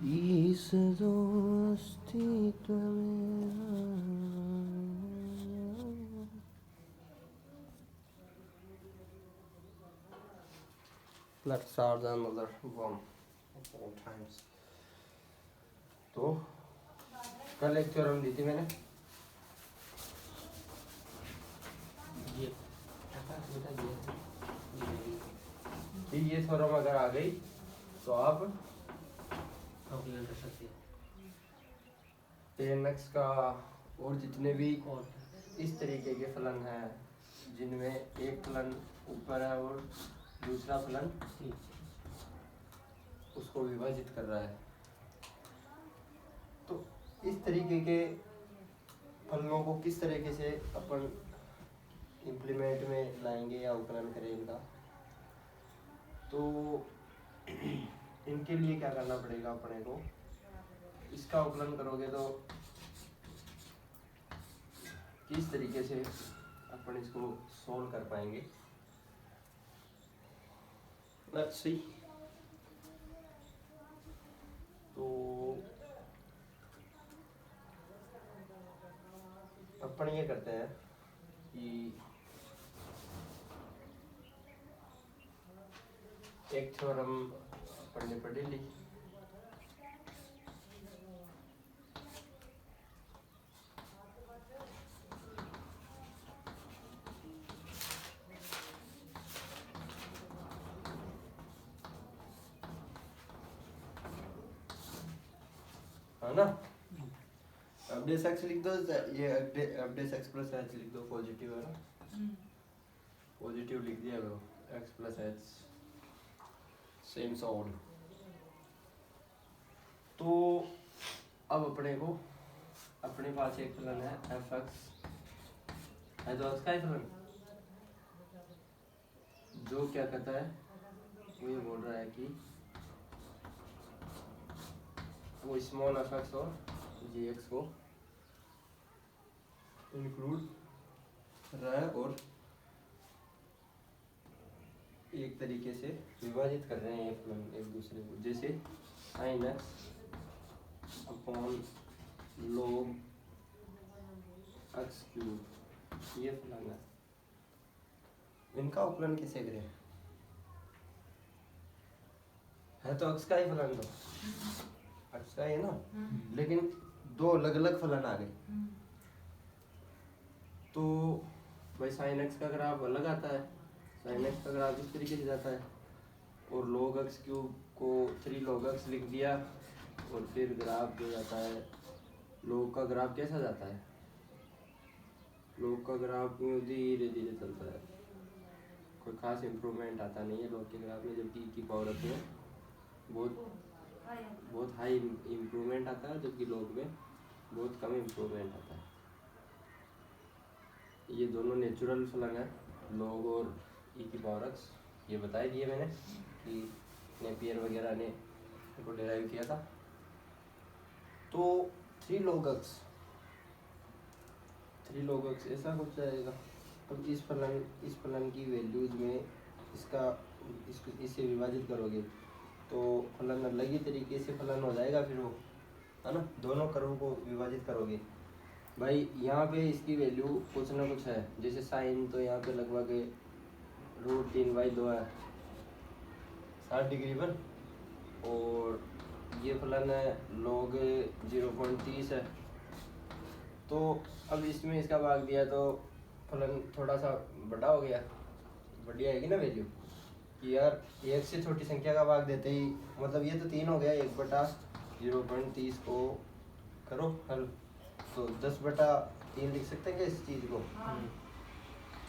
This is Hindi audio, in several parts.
इस दोस्ती में Let's start another one of all times. तो कल एक थ्योरम दी थी मैंने ये थ्योरम अगर आ गई तो आप कैलकुलेट कर सकते हैं tan x का और जितने भी इस तरीके के फलन हैं जिनमें एक फलन ऊपर है और दूसरा फलन उसको विभाजित कर रहा है, तो इस तरीके के फलनों को किस तरीके से अपन इम्प्लीमेंट में लाएंगे या उपकरण करें इनका, तो इनके लिए क्या करना पड़ेगा अपने को। इसका उपकरण करोगे तो किस तरीके से अपन इसको सॉल्व कर पाएंगे, लेट्स सी। तो अपन ये करते हैं कि एक थ्योरम पढ़ने पढ़े ली, है ना। अपडेस एक्स लिख दो, ये अपडेस एक्स प्लस एच लिख दो, पॉजिटिव है ना, पॉजिटिव लिख दिया करो, x plus H same sound. तो अब अपने को अपने पास एक फलन है एफ एक्स है, तो एक्स का ही फलन जो क्या कहता है वो ये बोल रहा है कि वो स्मॉल एफ एक्स और जी एक्स को इंक्लूड रहा है और एक तरीके से विभाजित कर रहे हैं ये फलन एक दूसरे को, जैसे sine x upon log x cube ये फलन है। इनका उपकलन कैसे करें, है तो एक्स का ही फलन, दो एक्स का ही है ना, लेकिन दो अलग अलग फलन आ गए, तो भाई साइन एक्स का ग्राफ अलग आता है, साइन एक्स का ग्राफ इस तरीके से जाता है, और log एक्स क्यूब को 3 log एक्स लिख दिया, और फिर ग्राफ जो जाता है log का ग्राफ कैसा जाता है, log का ग्राफ में धीरे धीरे चलता है, कोई खास इम्प्रूवमेंट आता नहीं है log के ग्राफ में, जबकि की पावर में बहुत हाई इम्प्रूवमेंट आता है, जबकि log में बहुत कम इम्प्रूवमेंट आता है। ये दोनों नेचुरल फलन है log और ई की पावर एक्स, ये बता दिए मैंने कि नेपियर वगैरह ने इसको डिराइव किया था। तो 3 log x ऐसा कुछ जाएगा। अब इस फलन की वैल्यूज में इससे विभाजित करोगे तो फलन अलग ही तरीके से फलन हो जाएगा, फिर वो है ना, दोनों कर्व को विभाजित करोगे भाई। यहाँ पे इसकी वैल्यू कुछ ना कुछ है, जैसे साइन तो यहाँ पे लगभग √3/2 है 60 डिग्री पर, और ये फलन है log 0.30 है। तो अब इसमें इसका भाग दिया तो फलन थोड़ा सा बड़ा हो गया, बढ़िया आएगी ना वैल्यू कि यार एक से छोटी संख्या का भाग देते ही, मतलब ये तो 3 हो गया, 1/0.30 को करो हल, तो 10/3 लिख सकते हैं क्या इस चीज़ को,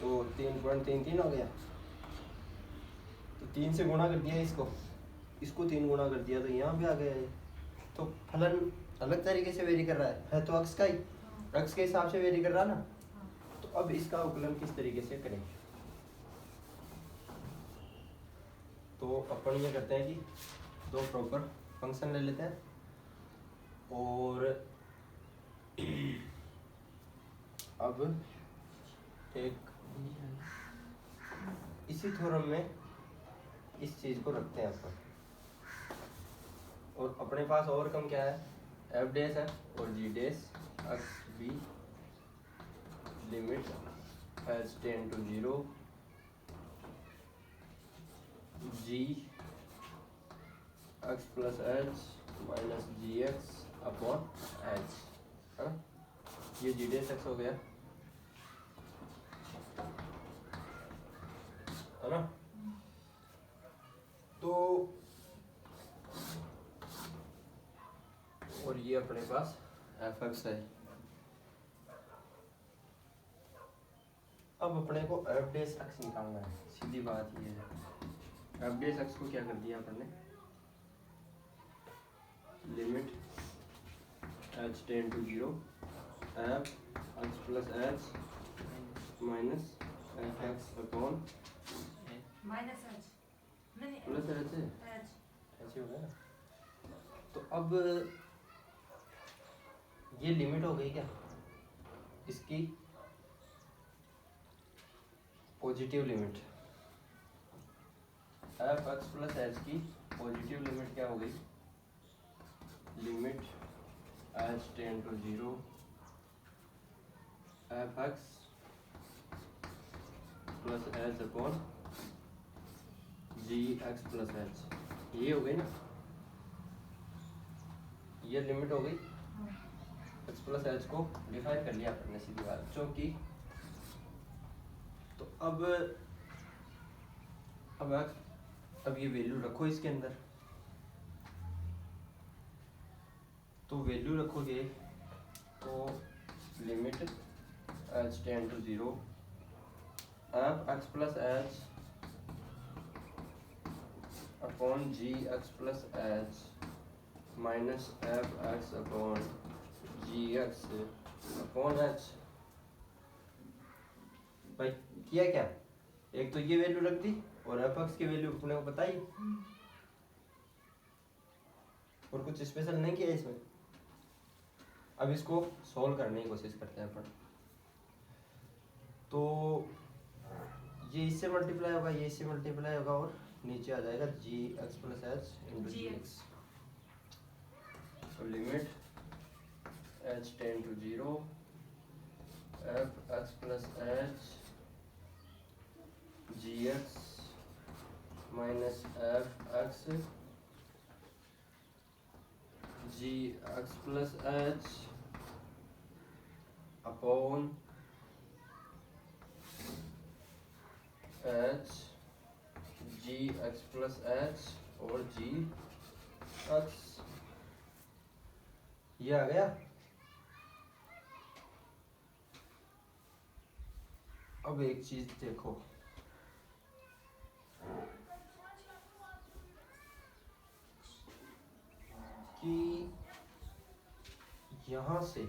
तो 3.33 हो गया, तो 3 से गुणा कर दिया इसको 3 गुणा कर दिया, तो यहाँ भी आ गया ये। तो फलन अलग तरीके से वेरी कर रहा है तो एक्स का ही, एक्स के हिसाब से वेरी कर रहा ना। तो अब इसका उपकलन किस तरीके से करें, तो अपन ये करते हैं कि दो प्रॉपर फंक्शन ले लेते हैं, और अब एक इसी थ्योरम में इस चीज़ को रखते हैं अपन, और अपने पास ओवरकम क्या है, एफ डैश है और G dash X B limit H tends to 0 G x plus H minus G x upon H, है ना। ये जी डैश एक्स हो गया, है ना। तो और ये अपने पास एफ एक्स है। अब अपने को एफ डैश एक्स निकालना है, सीधी बात ये है। एफ डैश एक्स को क्या कर दिया अपन ने, limit H tends to 0 f x plus H minus f x upon minus h नहीं प्लस एच है, एच ऐसे हो गया। तो अब ये लिमिट हो गई क्या इसकी, positive limit, f x plus h की पॉजिटिव लिमिट क्या हो गई, limit H tends to 0 f x plus H upon ji x plus h, ये हो गई ना, ये लिमिट हो गई। एक्स प्लस एच को डिफाइन कर लिया आपने सीधी बात, क्योंकि तो अब ये वैल्यू रखो इसके अंदर, तो वैल्यू रखोगे तो limit H tends to 0 f x plus H upon ji x plus H minus f x upon ji x upon h. भाई किया क्या, एक तो ये वैल्यू रख दी और एफ एक्स की वैल्यू अपने को बताई, और कुछ स्पेशल नहीं किया इसमें। अब इसको सॉल्व करने की कोशिश करते हैं अपन। तो ये इससे मल्टीप्लाई होगा, ये इससे मल्टीप्लाई होगा और नीचे आ जाएगा g x plus h into g x. तो limit H tends to 0 f x plus H G x minus f x ji x plus H upon h ji x plus H और जी एक्स, ये आ गया। अब एक चीज देखो, कि यहां से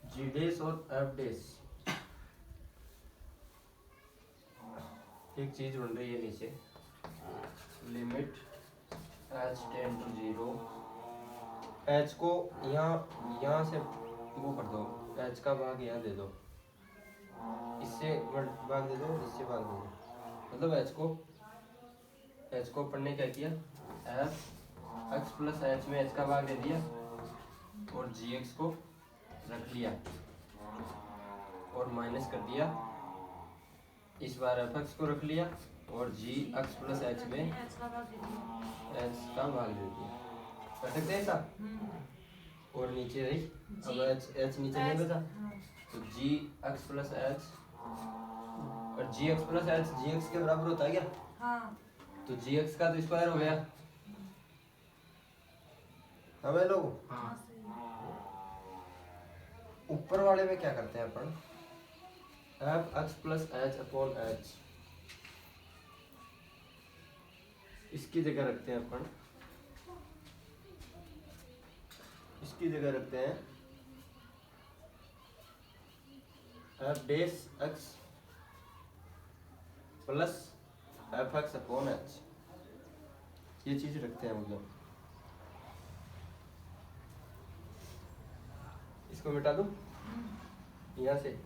जी डैश और एफ डैश एक चीज बन रही है नीचे, limit H tends to 0 h को यहाँ से वो कर दो, एच का भाग यहाँ दे दो, इससे भाग दे दो, इससे भाग दे दो, मतलब एच को अपन ने क्या किया, एफ एक्स प्लस एच में एच का भाग दे दिया और जी एक्स को रख लिया और माइनस कर दिया, इस बार एफ एक्स को रख लिया और जी एक्स प्लस एच में एच का भाग दे दिया, कर सकते हैं ऐसा। और नीचे रही, अब एच नीचे नहीं बचा, तो जी एक्स प्लस एच और जी x plus H G X के बराबर होता है क्या, हाँ तो जी एक्स का तो स्क्वायर हो गया। हमें लोग हाँ सही ऊपर वाले में क्या करते हैं अपन, F x plus H upon H, इसकी जगह रखते हैं अपन, इसकी जगह रखते हैं F dash X plus F x upon H, ये चीज रखते हैं। मतलब इसको मिटा दूं यहाँ से,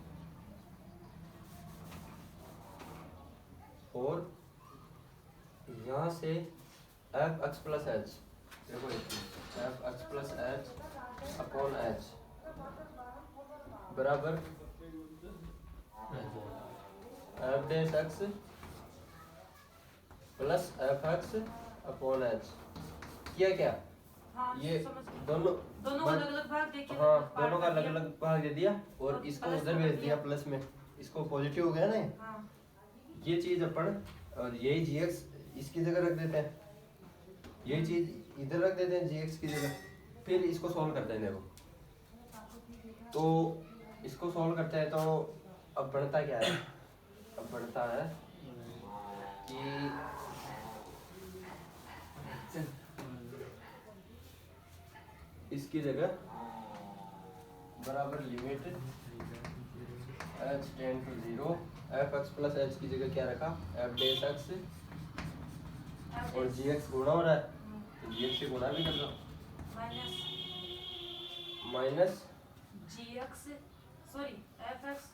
और यहाँ से एफ एक्स प्लस एच, देखो F x plus H upon H बराबर F dash X plus F x upon H. किया क्या? हाँ, ये समझ गई। दोनों दोनों अलग अलग भाग देखे। हाँ दोनों का अलग अलग भाग दे दिया और और इसको प्लस उधर कर भेज दिया। दिया प्लस में, इसको पॉजिटिव हो गया ना ये। हाँ, ये चीज अपन और यही जी एक्स इसकी जगह रख देते हैं, यही चीज इधर रख देते हैं जी एक्स की जगह, फिर इसको सॉल्व करते हैं। देखो तो इसको सॉल्व करते हैं तो अब बढ़ता क्या है, अब बढ़ता है कि इसकी जगह बराबर limit h tends to 0 f x plus h की जगह क्या रखा, एफ डैश एक्स और जी एक्स गुणा हो रहा है तो जी एक्स से गुणा भी कर दो, minus minus G X, sorry F X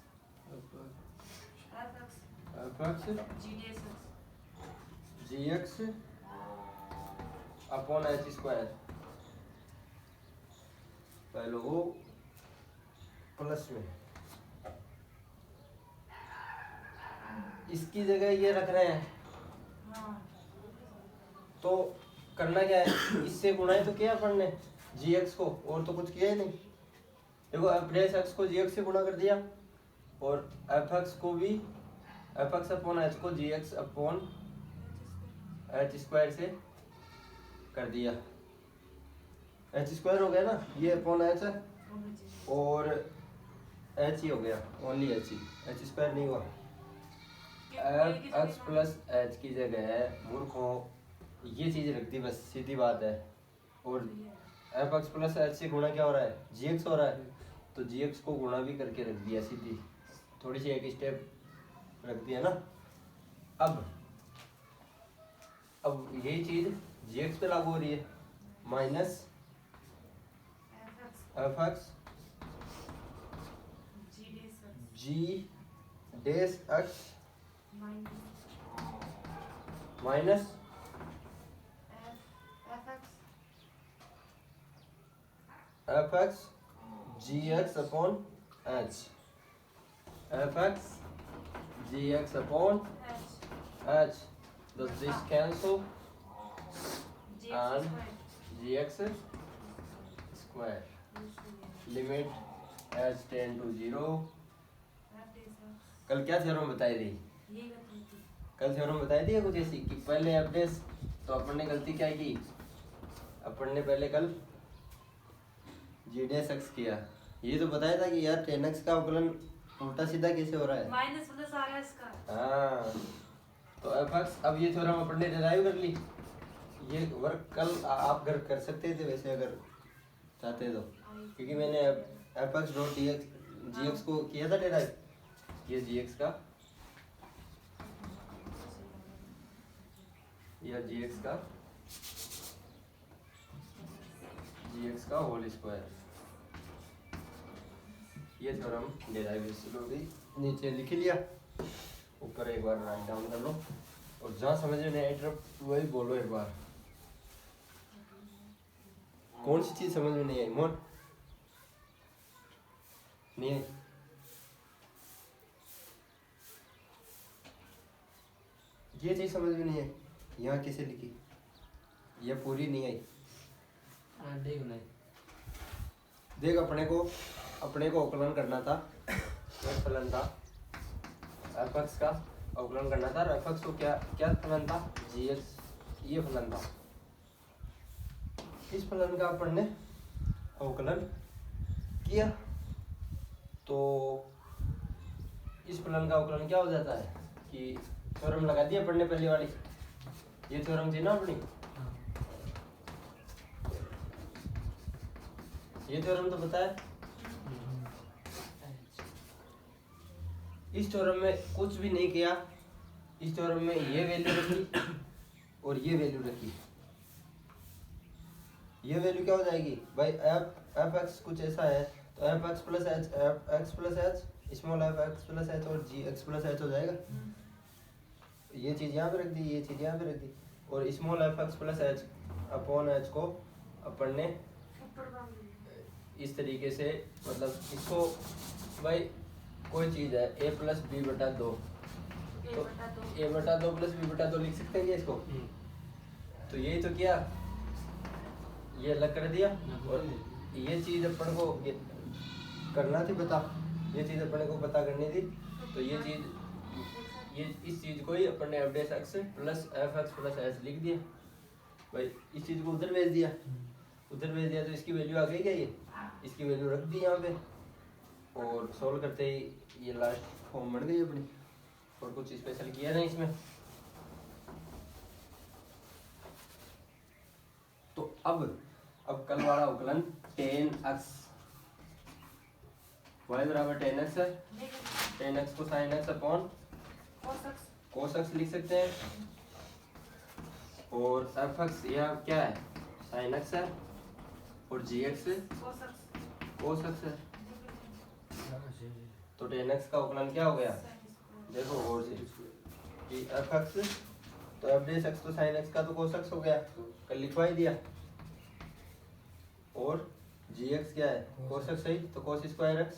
F x G D S X जी एक्स अपॉन एच स्क्वायर पहले वो प्लस में, इसकी जगह ये रख रहे हैं हाँ, तो करना क्या है, इससे गुणा ही तो किया अपन ने जी एक्स को, और तो कुछ किया ही नहीं। देखो एफ डैश एक्स को जी एक्स से गुणा कर दिया और एफ एक्स को भी एफ एक्स अपॉन एच को जी एक्स अपॉन एच स्क्वायर से कर दिया, एच स्क्वायर हो गया ना, ये अपॉन एच है और एच ही हो गया, ओनली एच ही, एच स्क्वायर नहीं हुआ। एफ एक्स प्लस एच की जगह है मूर्खों ये चीज रख दी, बस सीधी बात है। और एफ एक्स प्लस एच से गुणा क्या हो रहा है, जी एक्स हो रहा है, तो जी एक्स को गुणा भी करके रख दिया सीधी, थोड़ी सी एक स्टेप रख दिया ना। अब यही चीज जी एक्स पे लागू हो रही है, minus f x g dash x minus f x ji x upon h, f x ji x upon h, does this cancel and gx square limit h tend to 0। कल क्या थ्योरम बताई थी, कल थ्योरम बताई थी कुछ ऐसी कि पहले एफ डैश, तो अपन ने गलती क्या की, अपन ने पहले कल जी डैश एक्स किया, ये तो बताया था कि यार टेन एक्स का अवकलन उल्टा सीधा कैसे हो रहा है, माइनस प्लस आ रहा है इसका। हाँ तो एफ एक्स, अब ये थ्योरम अपन ने डिराइव कर ली, ये वर्क कल आप घर कर सकते थे वैसे अगर चाहते तो, क्योंकि मैंने F X dot D X जी एक्स को किया था डिराइव, ये जी एक्स का, यह जी एक्स का होल स्क्वायर, ये थ्योरम डेरिवेशन हो गई, नीचे लिख लिया, ऊपर एक बार राइट डाउन कर लो, और जहाँ समझ में नहीं आई वही बोलो एक बार, कौन सी चीज समझ में नहीं आई मोन, नहीं आई, ये चीज समझ में नहीं आई, यहाँ कैसे लिखी, ये पूरी नहीं आई, देख अपने को अवकलन करना था, एक फलन था एफ एक्स का अवकलन करना था, एफ एक्स को क्या फलन था, जी एक्स, ये फलन था, इस फलन का अपन ने अवकलन किया, तो इस फलन का अवकलन क्या हो जाता है कि थ्योरम लगा दिया अपन ने पहली वाली, ये थ्योरम थी ना अपनी, ये थ्योरम तो पता है, इस थ्योरम में कुछ भी नहीं किया, इस थ्योरम में ये वैल्यू रखी और ये वैल्यू रखी, ये वैल्यू क्या हो जाएगी भाई, एफ एक्स कुछ ऐसा है तो F x plus H small F x plus H और जी एक्स प्लस एच हो जाएगा, ये चीज यहाँ पे रख दी, ये चीज यहाँ पे रख दी, और small F x plus H upon H को अपन ने ऊपर बांध दिया। इस तरीके से, मतलब इसको भाई कोई चीज़ है a प्लस बी बटा दो, ए तो बटा दो। a बटा दो प्लस b बटा दो लिख सकते हैं क्या इसको? तो यही तो किया, ये अलग कर दिया और ये चीज़ अपन को करना थी पता, ये चीज़ अपन को पता करनी थी। तो ये चीज़, ये इस चीज़ को ही अपन ने F dash X plus F x plus H लिख दिया भाई, इस चीज़ को उधर भेज दिया, उधर भेज दिया तो इसकी वैल्यू आ गई क्या? ये इसकी वैल्यू रख दी यहाँ पे और सोल्व करते ही ये लास्ट फॉर्म बन गई अपनी, और कुछ स्पेशल किया नहीं इसमें। तो अब कल वाला अवकलन tan x y बराबर tan x है, tan x को sin x upon cos x लिख सकते हैं, और f x यह क्या है? sin x है, और g x cos x है। तो tan x का अवकलन क्या हो गया? देखो और से कि f x तो f डेस x तो sin x का तो cos x हो गया, कल लिखवा ही दिया, और g x क्या है? cos x सही, तो cos square x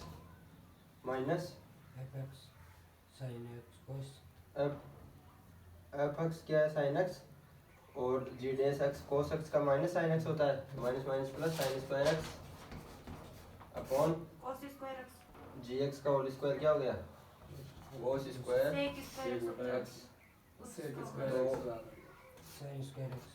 minus fx sin x cos f x क्या है? sin x, और g dash x cos x का माइनस sin x होता है, तो minus minus plus sin square x upon जी एक्स का होल स्क्वायर क्या हो गया? cos square x। sin square x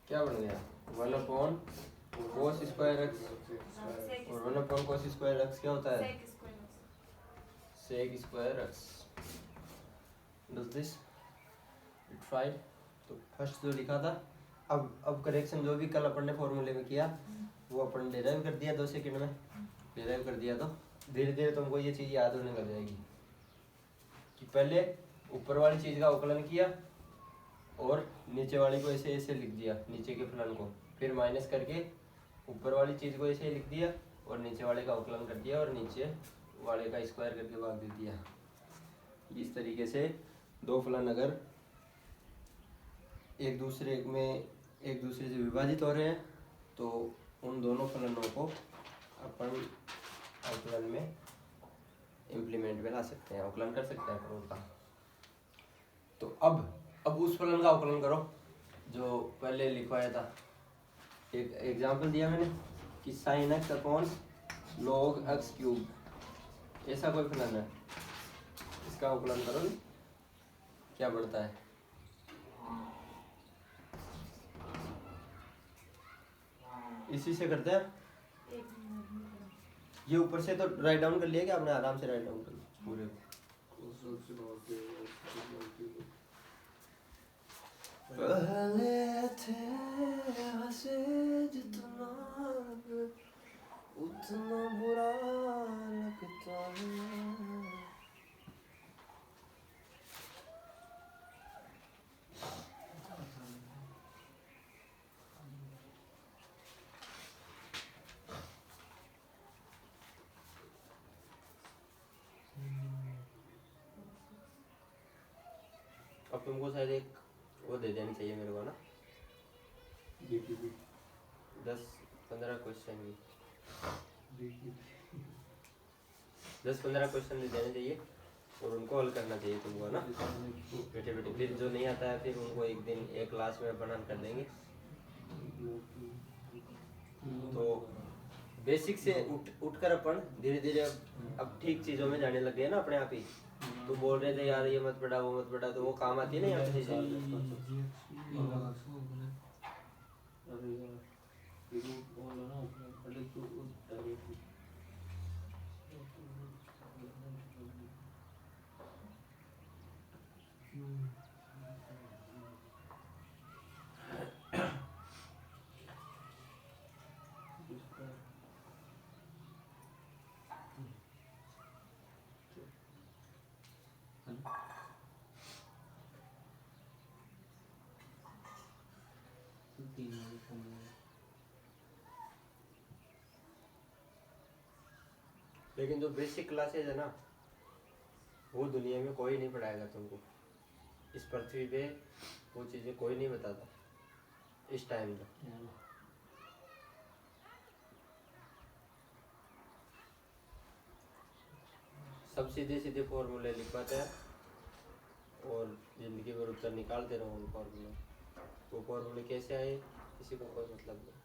क्या बन गया? 1 अपॉन cos स्क्वायर x, और 1 अपॉन cos स्क्वायर x क्या होता है? sec square x। Does this it right? तो फर्स्ट जो लिखा था, अब करेक्शन जो भी कल अपन ने फॉर्मूले में किया वो अपन ने डिराइव कर दिया 2 सेकंड में, डिराइव कर दिया, तो धीरे धीरे तुमको ये चीज़ याद होने लग जाएगी कि पहले ऊपर वाली चीज़ का अवकलन किया और नीचे वाली को ऐसे ऐसे लिख दिया, नीचे के फलन को, फिर माइनस करके ऊपर वाली चीज़ को ऐसे लिख दिया और नीचे वाले का अवकलन कर दिया और नीचे वाले का स्क्वायर करके भाग दे दिया। इस तरीके से दो फलन अगर एक दूसरे से विभाजित हो रहे हैं तो उन दोनों फलनों को अपन अवकलन में इम्प्लीमेंट में ला सकते हैं, अवकलन कर सकते हैं अपन उनका। तो अब उस फलन का अवकलन करो जो पहले लिखवाया था। एक एग्जांपल दिया मैंने कि sin x upon log x cube, ऐसा कोई फलन है, इसका अवकलन करो क्या बढ़ता है? इसी से करते हैं। ये ऊपर से तो राइट डाउन कर लिया क्या आपने? आराम से राइट डाउन कर लो पूरे पहले थे हंसे जितना उतना बुरा लगता है। अब तुमको शायद एक वो दे देनी चाहिए मेरे को ना, 10-15 क्वेश्चन की 10-15 क्वेश्चन दे देने चाहिए और उनको हल करना चाहिए तुमको ना बैठे बैठे। फिर जो नहीं आता है फिर उनको एक दिन एक क्लास में बनान कर देंगे। तो बेसिक से उठकर अपन धीरे धीरे अब ठीक चीज़ों में जाने लग गए ना अपने आप ही। तो बोल रहे थे यार ये मत पढ़ा वो मत पढ़ा, तो वो काम आती है ना यहाँ पे चीजें। लेकिन जो बेसिक क्लासेज है ना, वो दुनिया में कोई नहीं पढ़ाएगा तुमको। इस पृथ्वी पे वो चीज़ें कोई नहीं बताता इस टाइम में। सब सीधे सीधे फॉर्मूले लिख पाते हैं और ज़िंदगी भर उत्तर निकालते रहो उन फॉर्मूले। वो फॉर्मूले कैसे आए किसी को कोई मतलब नहीं।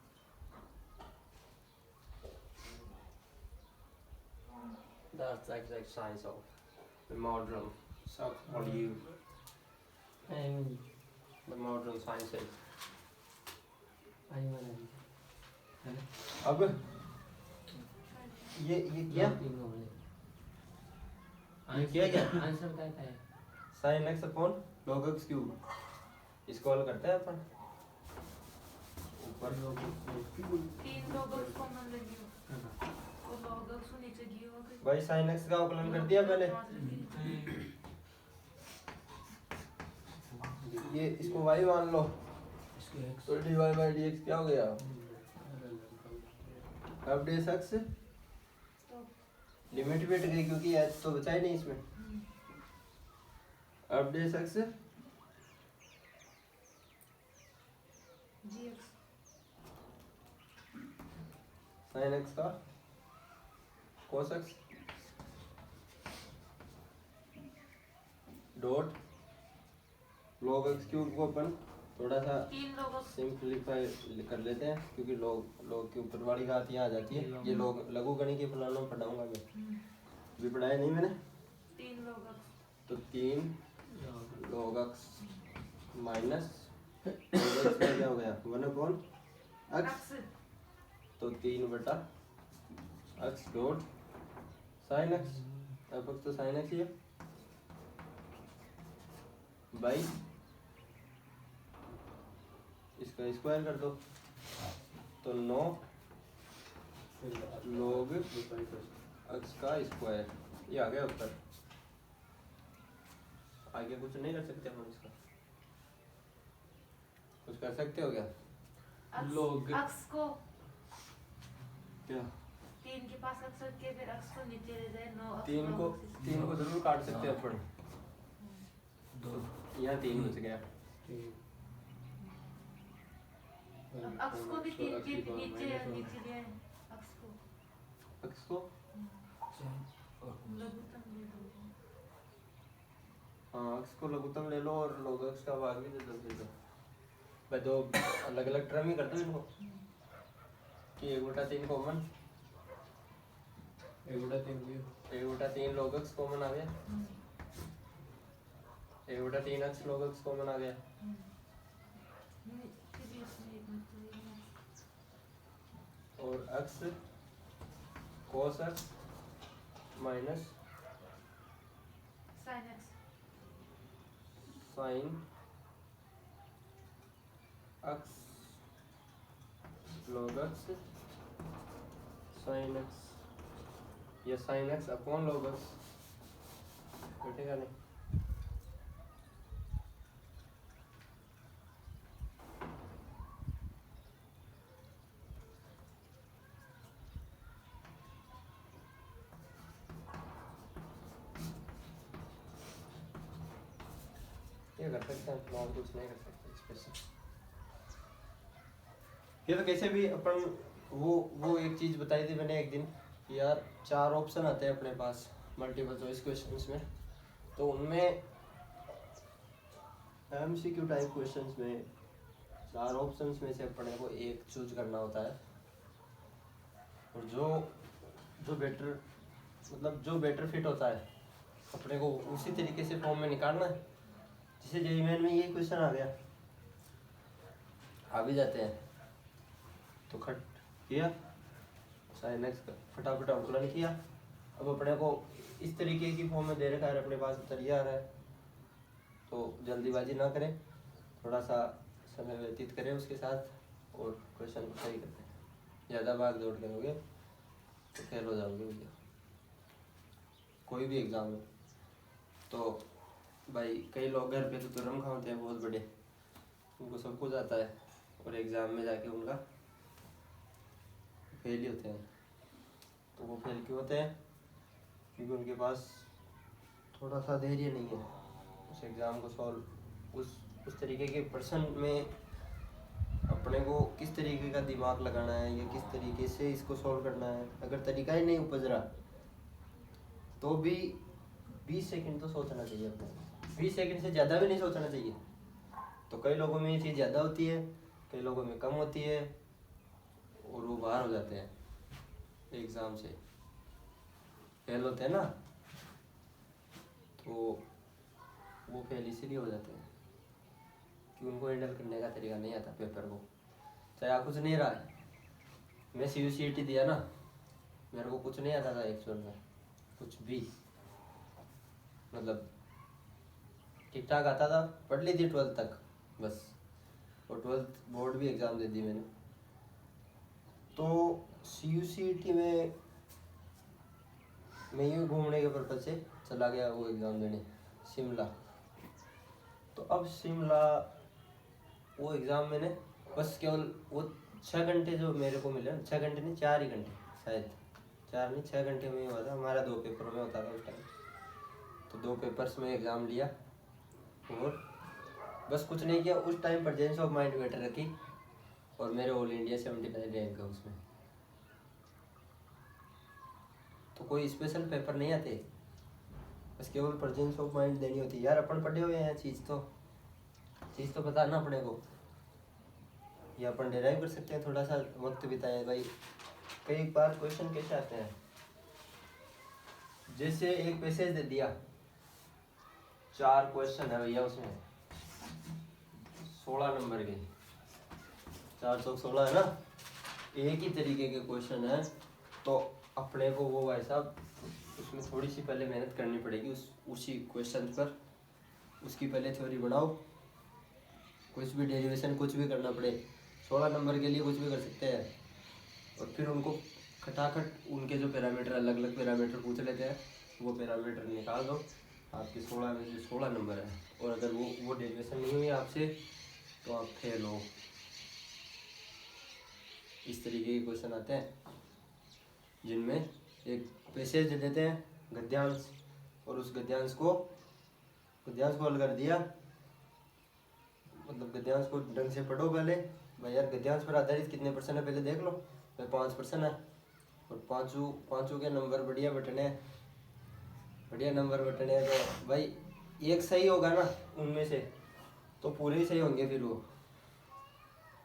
That's the exact science of the modern self-belief. The modern sciences. अब ये क्या किया क्या आंसर क्या है? sin x upon log x cube. इसको हल करते हैं अपन। ऊपर 3 log x कॉमन लगी हो और log x को नीचे गियो के भाई sin x का अवकलन कर दिया पहले। ये इसको y मान लो इसके x तो dy by dx क्या हो गया? अब dx x लिमिट भी हट गई क्योंकि h तो बचा ही नहीं इसमें। अब dx x gx sin x का cos x dot log x cube को अपन थोड़ा सा 3 log x सिंपलीफाई कर लेते हैं क्योंकि log के ऊपर वाली घात यहाँ आ जाती है। ये log लघुगणक फलाना में पढ़ाऊंगा मैं, भी पढ़ाया नहीं मैंने। 3 log x तो 3 log x minus log x क्या हो गया 1/x x तो 3/x डॉट sin x। अब तो sin x ही है बाई इसका स्क्वायर कर दो तो 9 log x का स्क्वायर। ये आ गया उत्तर। आगे कुछ नहीं कर सकते हम इसका? कुछ कर सकते हो क्या? x को क्या 3 के पास x रख के फिर x को नीचे ले जाए 9 तीन को जरूर काट सकते हैं अपन। दो यहाँ 3 बच गया। x को भी 3 के नीचे नीचे ले आए x को लघुत्तम ले दो। हाँ x को लघुत्तम ले लो और log x का भाग भी दे दो। भाई दो अलग अलग टर्म ही कर दो इनको कि 1/3 कॉमन 1/3 log x कॉमन आ गया। 1/3 x log x कॉमन आ गया। और x cos x minus sin x sin x log x sin x या sin x upon log x घटेगा नहीं। ये कर सकते हैं और कुछ नहीं कर सकते स्पेशल। ये तो कैसे भी अपन वो एक चीज बताई थी मैंने एक दिन कि यार 4 ऑप्शन आते हैं अपने पास मल्टीपल चॉइस क्वेश्चंस में। तो उनमें एमसीक्यू टाइप क्वेश्चंस में 4 ऑप्शंस में से अपने को एक चूज करना होता है और जो बेटर मतलब जो बेटर फिट होता है अपने को उसी तरीके से फॉर्म में निकालना है। जैसे जेईई मेन में यही क्वेश्चन आ गया, आ भी जाते हैं तो खट किया sin x का फटाफट अवकलन किया। अब अपने को इस तरीके की फॉर्म में दे रखा है अपने पास तैयार है तो जल्दीबाजी ना करें, थोड़ा सा समय व्यतीत करें उसके साथ और क्वेश्चन को सही करते हैं। ज़्यादा भाग दौड़ करोगे तो फेल हो जाओगे भैया कोई भी एग्ज़ाम में। तो भाई कई लोग घर पे तो तुरम खाते हैं बहुत बड़े, उनको सब कुछ आता है और एग्ज़ाम में जाके उनका फेल ही होते हैं। तो वो फेल क्यों होते हैं? क्योंकि उनके पास थोड़ा सा धैर्य नहीं है उस एग्ज़ाम को सॉल्व उस तरीके के पर्सन में अपने को किस तरीके का दिमाग लगाना है या किस तरीके से इसको सॉल्व करना है। अगर तरीका ही नहीं उपज रहा तो भी 20 सेकंड तो सोचना चाहिए अपने को, 20 सेकंड से ज़्यादा भी नहीं सोचना चाहिए। तो कई लोगों में ये चीज़ ज़्यादा होती है, कई लोगों में कम होती है और वो बाहर हो जाते हैं एग्ज़ाम से, फेल होते हैं ना, तो वो फेल इसीलिए हो जाते हैं कि उनको हैंडल करने का तरीका नहीं आता पेपर को। चाहे कुछ नहीं रहा है, मैं CUCET दिया ना, मेरे को कुछ नहीं आता था एक्चुअल में, कुछ भी, मतलब ठीक ठाक आता था, पढ़ ली थी 12th तक बस, और 12th बोर्ड भी एग्ज़ाम दे दी मैंने। तो CUCET में मैं यूँ घूमने के पर्पज से चला गया वो एग्ज़ाम देने शिमला। तो अब शिमला वो एग्ज़ाम मैंने बस केवल वो 6 घंटे जो मेरे को मिले, 6 घंटे नहीं 4 ही घंटे, शायद 4 नहीं 6 घंटे में ही हुआ था। हमारा 2 पेपर में होता था उस टाइम, तो 2 पेपर्स में एग्ज़ाम लिया और बस कुछ नहीं किया। उस time presence of mind better रखी और मेरे ऑल इंडिया 79 रैंक है उसमें। तो कोई स्पेशल पेपर नहीं आते, बस केवल प्रेजेंस ऑफ माइंड देनी होती है। यार अपन पढ़े हुए हैं, चीज़ तो पता ना अपने को, या अपन डिराइव कर सकते हैं, थोड़ा सा वक्त बिताए भाई। कई बार क्वेश्चन कैसे आते हैं, जैसे एक पैसेज दे दिया, 4 क्वेश्चन है भैया उसमें, 16 नंबर के, 416 है ना, एक ही तरीके के क्वेश्चन है। तो अपने को वो भाई साहब उसमें थोड़ी सी पहले मेहनत करनी पड़ेगी उसी क्वेश्चन पर, उसकी पहले थ्योरी बनाओ, कुछ भी डेरिवेशन कुछ भी करना पड़े, 16 नंबर के लिए कुछ भी कर सकते हैं। और फिर उनको खटाखट उनके जो पैरामीटर, अलग अलग पैरामीटर पूछ लेते हैं, वो पैरामीटर निकाल दो, आपके 16 में जो 16 नंबर है। और अगर वो डेरिवेशन नहीं हुई आपसे तो आप फेल हो। इस तरीके के क्वेश्चन आते हैं जिनमें एक पैसेज दे देते हैं गद्यांश, और उस गद्यांश को हल कर दिया, मतलब गद्यांश को ढंग से पढ़ो पहले भाई। यार गद्यांश पर आधारित कितने % है पहले देख लो भाई, 5% है, और पाँचों के नंबर बढ़िया बटने, तो भाई एक सही होगा ना उनमें से तो पूरे ही सही होंगे फिर वो,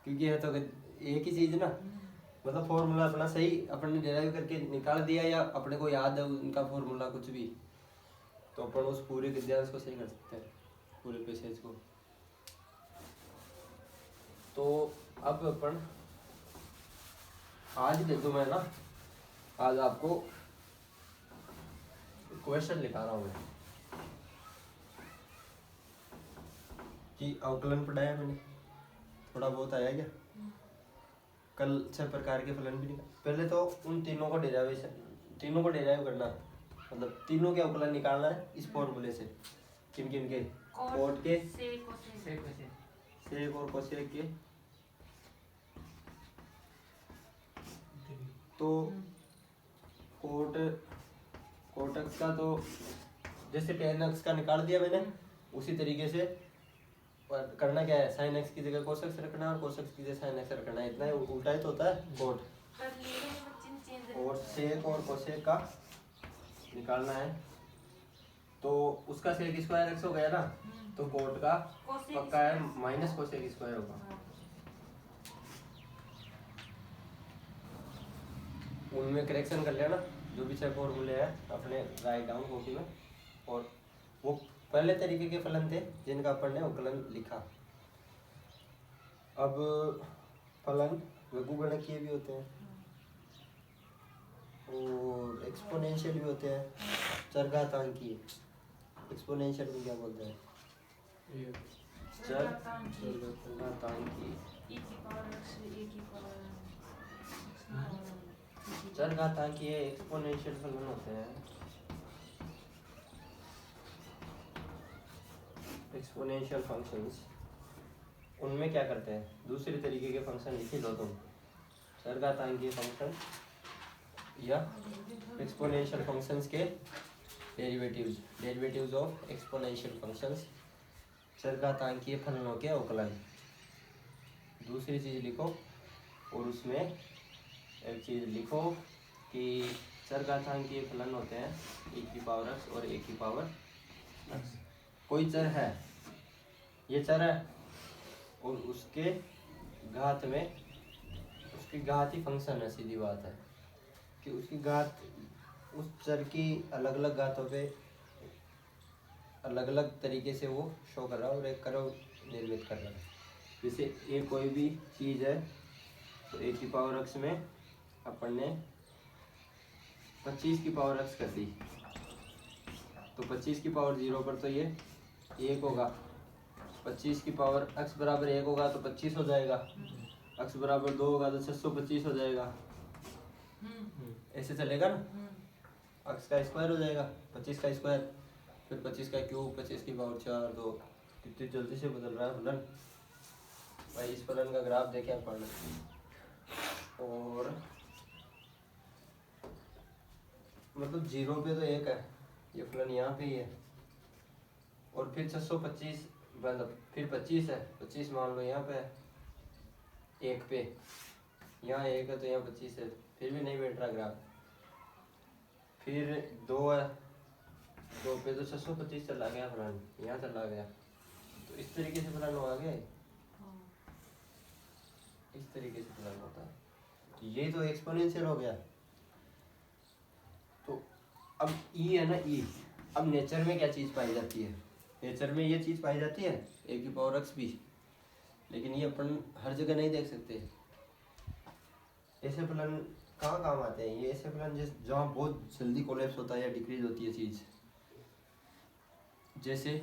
क्योंकि है तो एक ही चीज़ ना, मतलब फॉर्मूला अपना सही अपने डिराइव करके निकाल दिया, या अपने को याद है उनका फॉर्मूला कुछ भी, तो अपन उस पूरे गद्यांश को सही कर सकते हैं, पूरे पैसेज को। तो अब अपन आज दे दो, मैं ना आज आपको क्वेश्चन लिखा रहा हूँ मैं कि अवकलन पढ़ाया मैंने, थोड़ा बहुत आया क्या, कल 6 प्रकार के फलन भी निकाल। पहले तो उन तीनों को डिराइव करना, मतलब तीनों के अवकलन निकालना है इस फॉर्मूले से। किन किन के? कोट के, सेक और कोसेक के। तो कोटक का तो जैसे tan x का निकाल दिया मैंने, उसी तरीके से करना क्या है, sin x की जगह cos x रखना है और cos x की जगह sin x रखना है, इतना ही, उल्टा ही तो होता है कोट। और सेक और कोसेक का निकालना है, तो उसका सेक स्क्वायर x हो गया ना, तो कोट का पक्का है माइनस कोसेक स्क्वायर होगा। उनमें करेक्शन कर लेना, जो भी 6 फॉर्मूले हैं अपने राइट डाउन कॉपी में। और वो पहले तरीके के फलन थे जिनका अपन ने अवकलन लिखा। अब फलन लघुगणकीय भी होते हैं और एक्सपोनेंशियल भी होते हैं, चरघातांकीय। एक्सपोनेंशियल को क्या बोलते हैं? चरघातांकीय। चरघातांकीय एक्सपोनेंशियल फलन होते हैं। एक्सपोनेंशियल फंक्शंस, उनमें क्या करते हैं, दूसरे तरीके के फंक्शन लिख लो तुम। चरघातांकीय फंक्शन या एक्सपोनेंशियल फंक्शंस के डेरिवेटिव्स ऑफ एक्सपोनेंशियल फंक्शंस, चरघातांकीय फलनों के अवकलन। दूसरी चीज़ लिखो, और उसमें एक चीज़ लिखो कि चरघातांकीय फलन होते हैं e की पावर x और a की पावर x। कोई चर है, ये चर है, और उसके घात में, उसकी घात ही फंक्शन है। सीधी बात है कि उसकी घात, उस चर की अलग अलग घातों पे अलग अलग तरीके से वो शो कर रहा है और एक कर्व निर्मित कर रहा है। जैसे ये कोई भी चीज़ है तो a की पावर x में अपन ने 25 की पावर x कर दी, तो 25 की पावर 0 पर तो ये 1 होगा। 25 की पावर x बराबर 1 होगा तो 25 हो जाएगा, x बराबर 2 होगा तो 625 हो जाएगा। ऐसे चलेगा ना, x का स्क्वायर हो जाएगा 25 का स्क्वायर, फिर 25 का क्यूब, 25 की पावर 4। तो कितनी जल्दी से बदल रहा है फलन भाई। इस फलन का ग्राफ देखें अपन, और मतलब 0 पे तो 1 है, ये फलन यहाँ पे ही है, और फिर 625 मतलब फिर 25 है, 25 मान लो यहाँ पे है, 1 पे, यहाँ 1 है तो यहाँ 25 है, फिर भी नहीं बैठ रहा ग्राफ। फिर 2 है, 2 पे तो 625 चला गया फलन, यहाँ चला गया। तो इस तरीके से फलन हो गया, इस तरीके से फलन होता है। तो ये तो एक्सपोनेंशियल हो गया। तो अब ई है ना, ई, अब नेचर में क्या चीज़ पाई जाती है? नेचर में ये चीज़ पाई जाती है a की पावर x भी, लेकिन ये अपन हर जगह नहीं देख सकते। ऐसे फलन कहाँ काम आते हैं? ये ऐसे फलन जहाँ बहुत जल्दी कोलैप्स होता है या डिक्रीज होती है चीज़, जैसे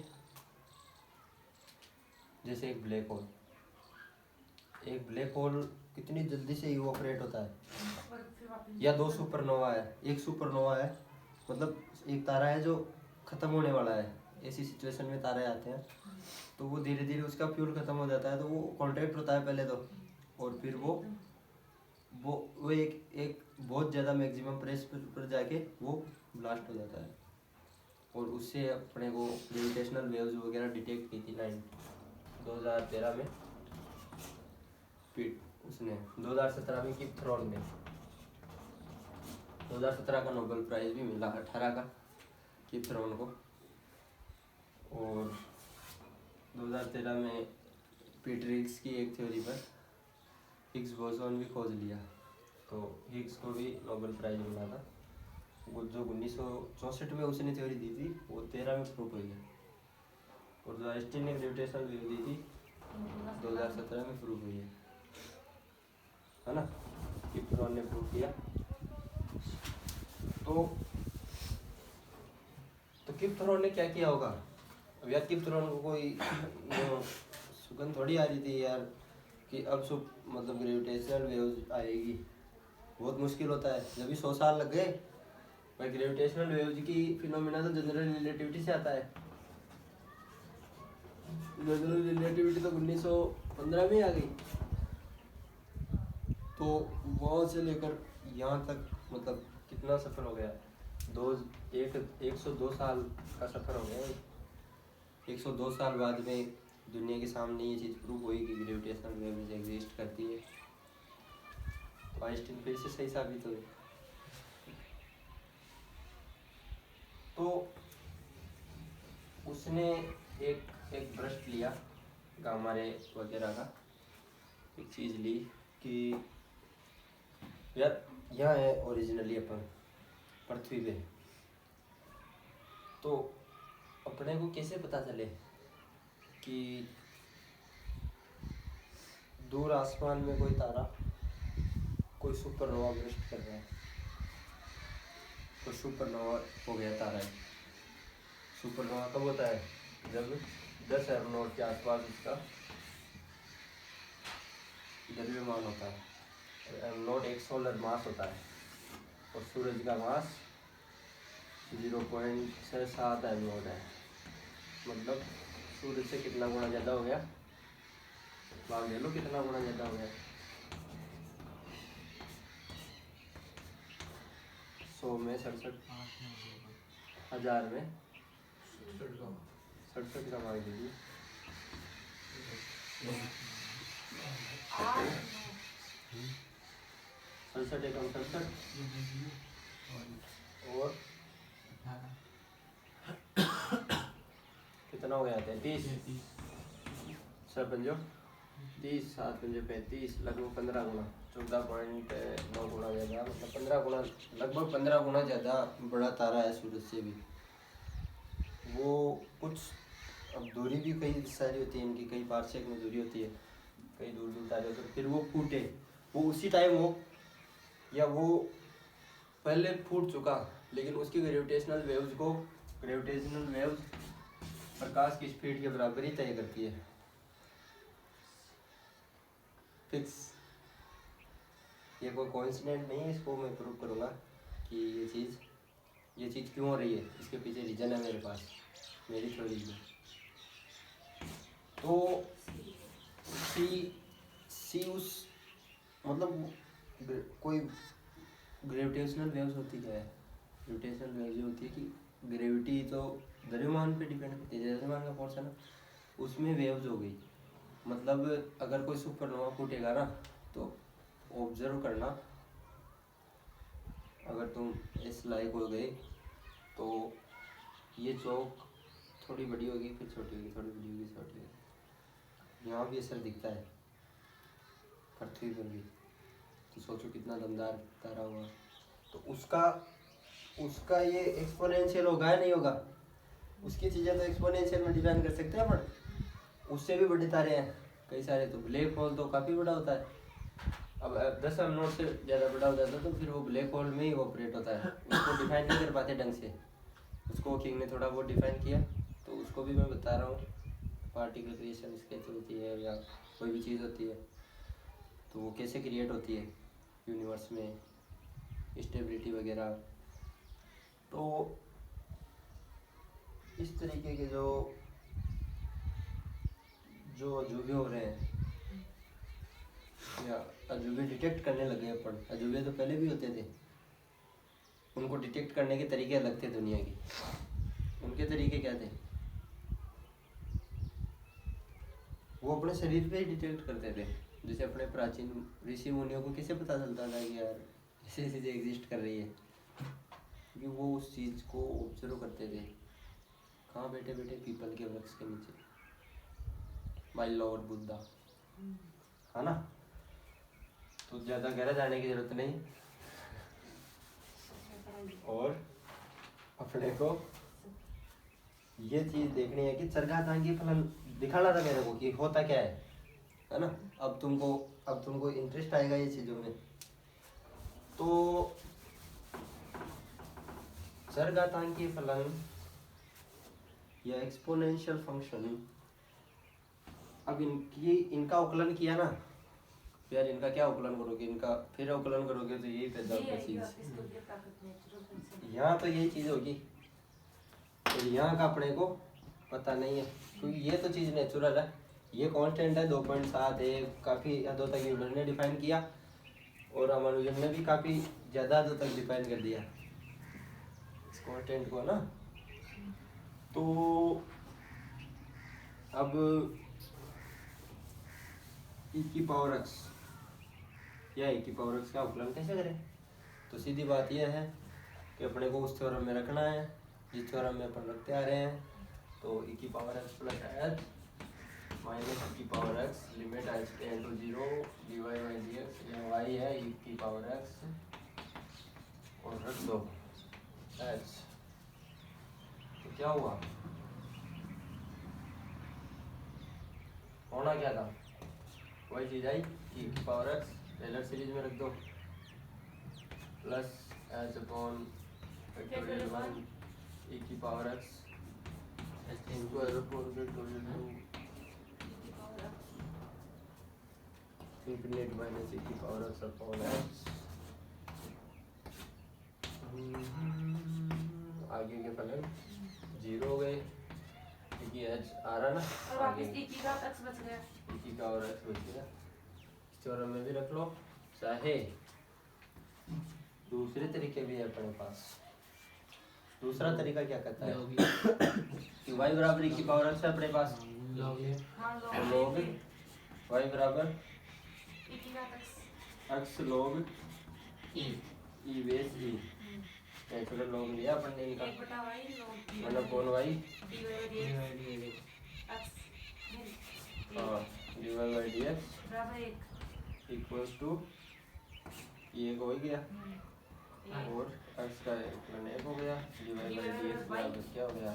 जैसे एक ब्लैक होल। एक ब्लैक होल कितनी जल्दी से इवोपरेट होता है, या 2 सुपरनोवा है, एक सुपरनोवा है, मतलब एक तारा है जो खत्म होने वाला है। ऐसी सिचुएशन में तारे आते हैं तो वो धीरे धीरे उसका फ्यूल खत्म हो जाता है, तो वो कॉन्ट्रैक्ट होता है पहले तो, और फिर वो एक बहुत ज़्यादा मैक्सिमम प्रेशर पर जाके वो ब्लास्ट हो जाता है। और उससे अपने को ग्रेविटेशनल वेव्स वगैरह डिटेक्ट की थी 2013 में, उसने 2017 में किप थ्रॉन ने 2017 का नोबेल प्राइज भी मिला, 18 का किप थ्रॉन को। और 2013 में पीटरिक्स की एक थ्योरी पर हिग्स बोसॉन भी खोज लिया, तो हिग्स को भी नोबेल प्राइज मिला था। वो जो 1964 में उसने थ्योरी दी थी वो 13 में प्रूव हुई है, और जो आइंस्टीन ने ग्रेविटेशनल वेव दी थी 2017 में प्रूव हुई है ना, किप थ्रॉन ने प्रूव किया। तो किप थ्रॉन ने क्या किया होगा? अब यार किप थ्रॉन को कोई सुगंध थोड़ी आ रही थी यार कि अब मतलब ग्रेविटेशनल वेव आएगी, बहुत मुश्किल होता है। जब भी 100 साल लग गए भाई, ग्रेविटेशनल वेव्स की फिनोमिना तो जनरल रिलेटिविटी से आता है। जनरल रिलेटिविटी तो 1915 में आ गई, तो वहाँ से लेकर यहाँ तक मतलब कितना सफ़र हो गया? 102 साल का सफ़र हो गया। 102 साल बाद में दुनिया के सामने ये चीज़ प्रूव हुई कि ग्रेविटेशनल वेव्स एग्जिस्ट करती है। तो आइंस्टीन फिर से सही साबित हुए। तो उसने एक ब्रश लिया, गामा रे वगैरह का एक चीज़ ली कि यार यहाँ है ओरिजिनली अपन पृथ्वी पे, तो अपने को कैसे पता चले कि दूर आसमान में कोई तारा कोई सुपरनोवा बर्स्ट कर रहा है, तो सुपरनोवा हो गया तारा है। सुपरनोवा कब होता है? जब 10 एरोनॉट के आसपास उसका द्रव्यमान होता है। एरोनॉट एक सोलर मास होता है और सूरज का मास 0.67 एरोनॉट है। मतलब सूरज से कितना गुना ज़्यादा हो गया? भाग ले लो कितना गुना ज़्यादा हो गया। 100 में 67,000 में 67 का मान लीजिए। 67 एकम 67 और कितना हो गया? 33। 30 7 35 लगभग 15 गुना 14.9 गुना ज़्यादा, मतलब 15 गुना, लगभग 15 गुना ज़्यादा बड़ा तारा है सूरज से भी। वो कुछ अब दूरी भी कई सारी होती है इनकी, कई पार्सेक में दूरी होती है, कई दूरबीन तारे होते हैं। फिर वो फूटे, वो उसी टाइम हो या वो पहले फूट चुका, लेकिन उसकी ग्रेविटेशनल वेव्स प्रकाश की स्पीड के बराबर ही तय करती है। फिक्स, ये कोई कोइंसिडेंट नहीं है, इसको मैं प्रूव करूँगा कि ये चीज़ क्यों हो रही है, इसके पीछे रीजन है मेरे पास, मेरी थ्योरी में। तो सी उस मतलब कोई ग्रेविटेशनल वेव्स होती क्या है? ग्रेविटेशनल वेव्स होती है कि ग्रेविटी तो द्रव्यमान पे डिपेंड करती है, द्रव्यमान का फोर्स है ना, उसमें वेव्स हो गई। मतलब अगर कोई सुपरनोवा फूटेगा ना तो ऑब्जर्व करना, अगर तुम इस लायक हो गए तो ये चौक थोड़ी बड़ी होगी, फिर छोटी होगी, थोड़ी बड़ी होगी, छोटी होगी। यहाँ भी असर दिखता है, पृथ्वी पर भी, तो सोचो कितना दमदार तारा होगा। तो उसका ये एक्सपोनेंशियल होगा या नहीं होगा? उसकी चीज़ें तो एक्सपोनेंशियल में डिफाइन कर सकते हैं, पर उससे भी बड़े तारे हैं कई सारे। तो ब्लैक होल तो काफ़ी बड़ा होता है, अब 10 नोट से ज़्यादा बड़ा हो जाता है तो फिर वो ब्लैक होल में ही ऑपरेट होता है, उसको डिफाइन नहीं कर पाते ढंग से। उसको हॉकिंग ने थोड़ा बहुत डिफाइन किया, तो उसको भी मैं बता रहा हूँ। पार्टिकल क्रिएशन स्केच होती है या कोई भी चीज़ होती है तो वो कैसे क्रिएट होती है यूनिवर्स में, स्टेबिलिटी वगैरह। तो इस तरीके के जो अजूबे हो रहे हैं या अजूबे डिटेक्ट करने लगे अपन, अजूबे तो पहले भी होते थे, उनको डिटेक्ट करने के तरीके अलग थे दुनिया की। उनके तरीके क्या थे? वो अपने शरीर पे ही डिटेक्ट करते थे। जैसे अपने प्राचीन ऋषि मुनियों को कैसे पता चलता था कि यार ऐसी चीज़ें एग्जिस्ट कर रही है, क्योंकि वो उस चीज़ को ऑब्जर्व करते थे। कहाँ बैठे बैठे? पीपल के वृक्ष के नीचे, माय लॉर्ड बुद्धा, है ना। तो ज़्यादा गहरा जाने की जरूरत नहीं, और अपने को ये चीज़ देखनी है कि चरघातांकी फलन दिखाना था मेरे को कि होता क्या है ना। अब तुमको इंटरेस्ट आएगा ये चीज़ों में। तो चरघातांकी फलन या एक्सपोनेंशियल फंक्शन, अब इनका उकलन किया ना यार, इनका क्या उकलन करोगे, इनका फिर उकलन करोगे तो यही पैदा होगा चीज़। यहाँ तो यही चीज़ होगी, तो यहाँ का अपने को पता नहीं है, क्योंकि ये तो चीज़ नेचुरल है, ये कांस्टेंट है 2.7 है, काफ़ी हदों तक यूलर ने डिफाइन किया और रामानुजन ने भी काफ़ी ज़्यादा हदों तक डिफाइन कर दिया इस कांस्टेंट को ना। तो अब e की पावर x या e की पावर x का उकलन कैसे करें? तो सीधी बात यह है कि अपने को उस थ्योरम में रखना है जिस थ्योरम में अपन रखते आ रहे हैं। तो e की power x plus h minus e की power x limit h tends to 0 dy by dx, ये y है e की पावर x और रख दो h। तो क्या हुआ, होना क्या था? वही चीज आई कि e की पावर x टेलर सीरीज में रख दो plus h upon factorial 1 e की power x into h upon factorial 2 infinite minus e की पावर x अपॉन h। आगे के फलन 0 हो गए क्योंकि h आ रहा ना, और वापस e की पावर x बच गया, e की पावर x बच गया। इस थ्योरम में भी रख लो, चाहे दूसरे तरीके भी है अपने पास। दूसरा तरीका क्या कहता है लॉग कि y बराबर e की पावर x है अपने पास, लॉग हाँ log y बराबर e की घात x x log e e base e। Natural log लिया अपन ने इनका 1/y log one upon y dy x हाँ dy बाई dx बराबर 1 इक्वल्स टू ये हो गया और x का एप्सिलॉन 1 हो गया dy बाई dx बराबर क्या हो गया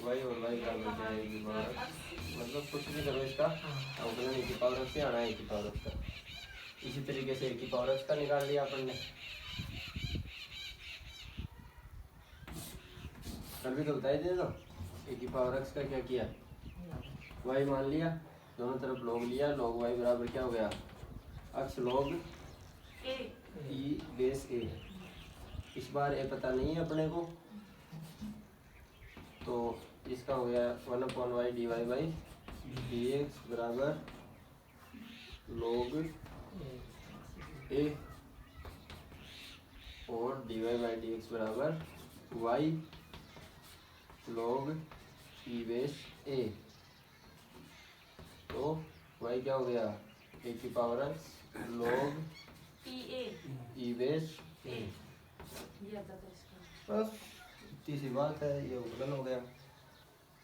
y और y बराबर क्या है e की पावर x। मतलब कुछ भी करो इसका अवकलन e की पावर x से आना है e की पावर x का। इसी तरीके से e की पावर x का निकाल लिया अपन ने। कल भी तो बताई दे दो e की पावर x का क्या किया, y मान लिया, दोनों तरफ log लिया, log y बराबर क्या हो गया x log a e base a। इस बार a पता नहीं है अपने को, तो इसका हो गया one upon y d y by d x बराबर log a और d y by d x बराबर y log e base a। तो y क्या हो गया a की power x log e e base a। ये आता था इसका बस इतनी सी बात है, ये अवकलन हो गया।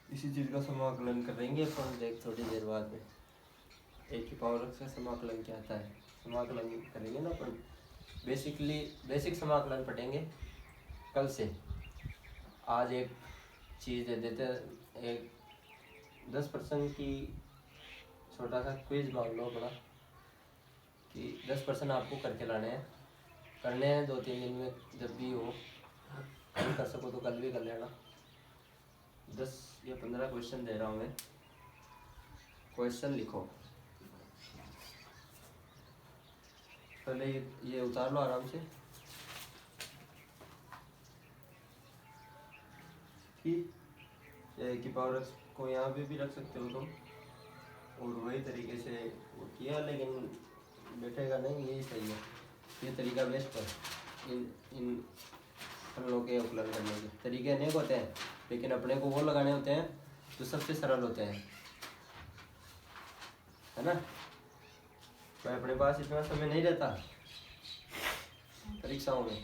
इसी चीज़ का समाकलन करेंगे अपन देख थोड़ी देर बाद में। a की पावर x का समाकलन क्या आता है, समाकलन करेंगे ना अपन। बेसिक समाकलन पढ़ेंगे कल से। आज एक चीज़ दे देते हैं, एक 10% की छोटा सा क्विज मान लो अपना कि 10% आपको करके लाने हैं, करने हैं 2-3 दिन में, जब भी हो कल कर सको तो कल भी कर लेना। 10 या 15 क्वेश्चन दे रहा हूँ मैं, क्वेश्चन लिखो। पहले ये उतार लो आराम से, ठीक। ये की पावर x को यहाँ पे भी रख सकते हो तुम, और वही तरीके से वो किया, लेकिन बैठेगा नहीं, यही सही है। ये तरीका बेस्ट है। इन फलों के अवकलन करने के तरीके अनेक होते हैं, लेकिन अपने को वो लगाने होते हैं जो सबसे सरल होते हैं, है ना। तो अपने पास इतना समय नहीं रहता परीक्षाओं में,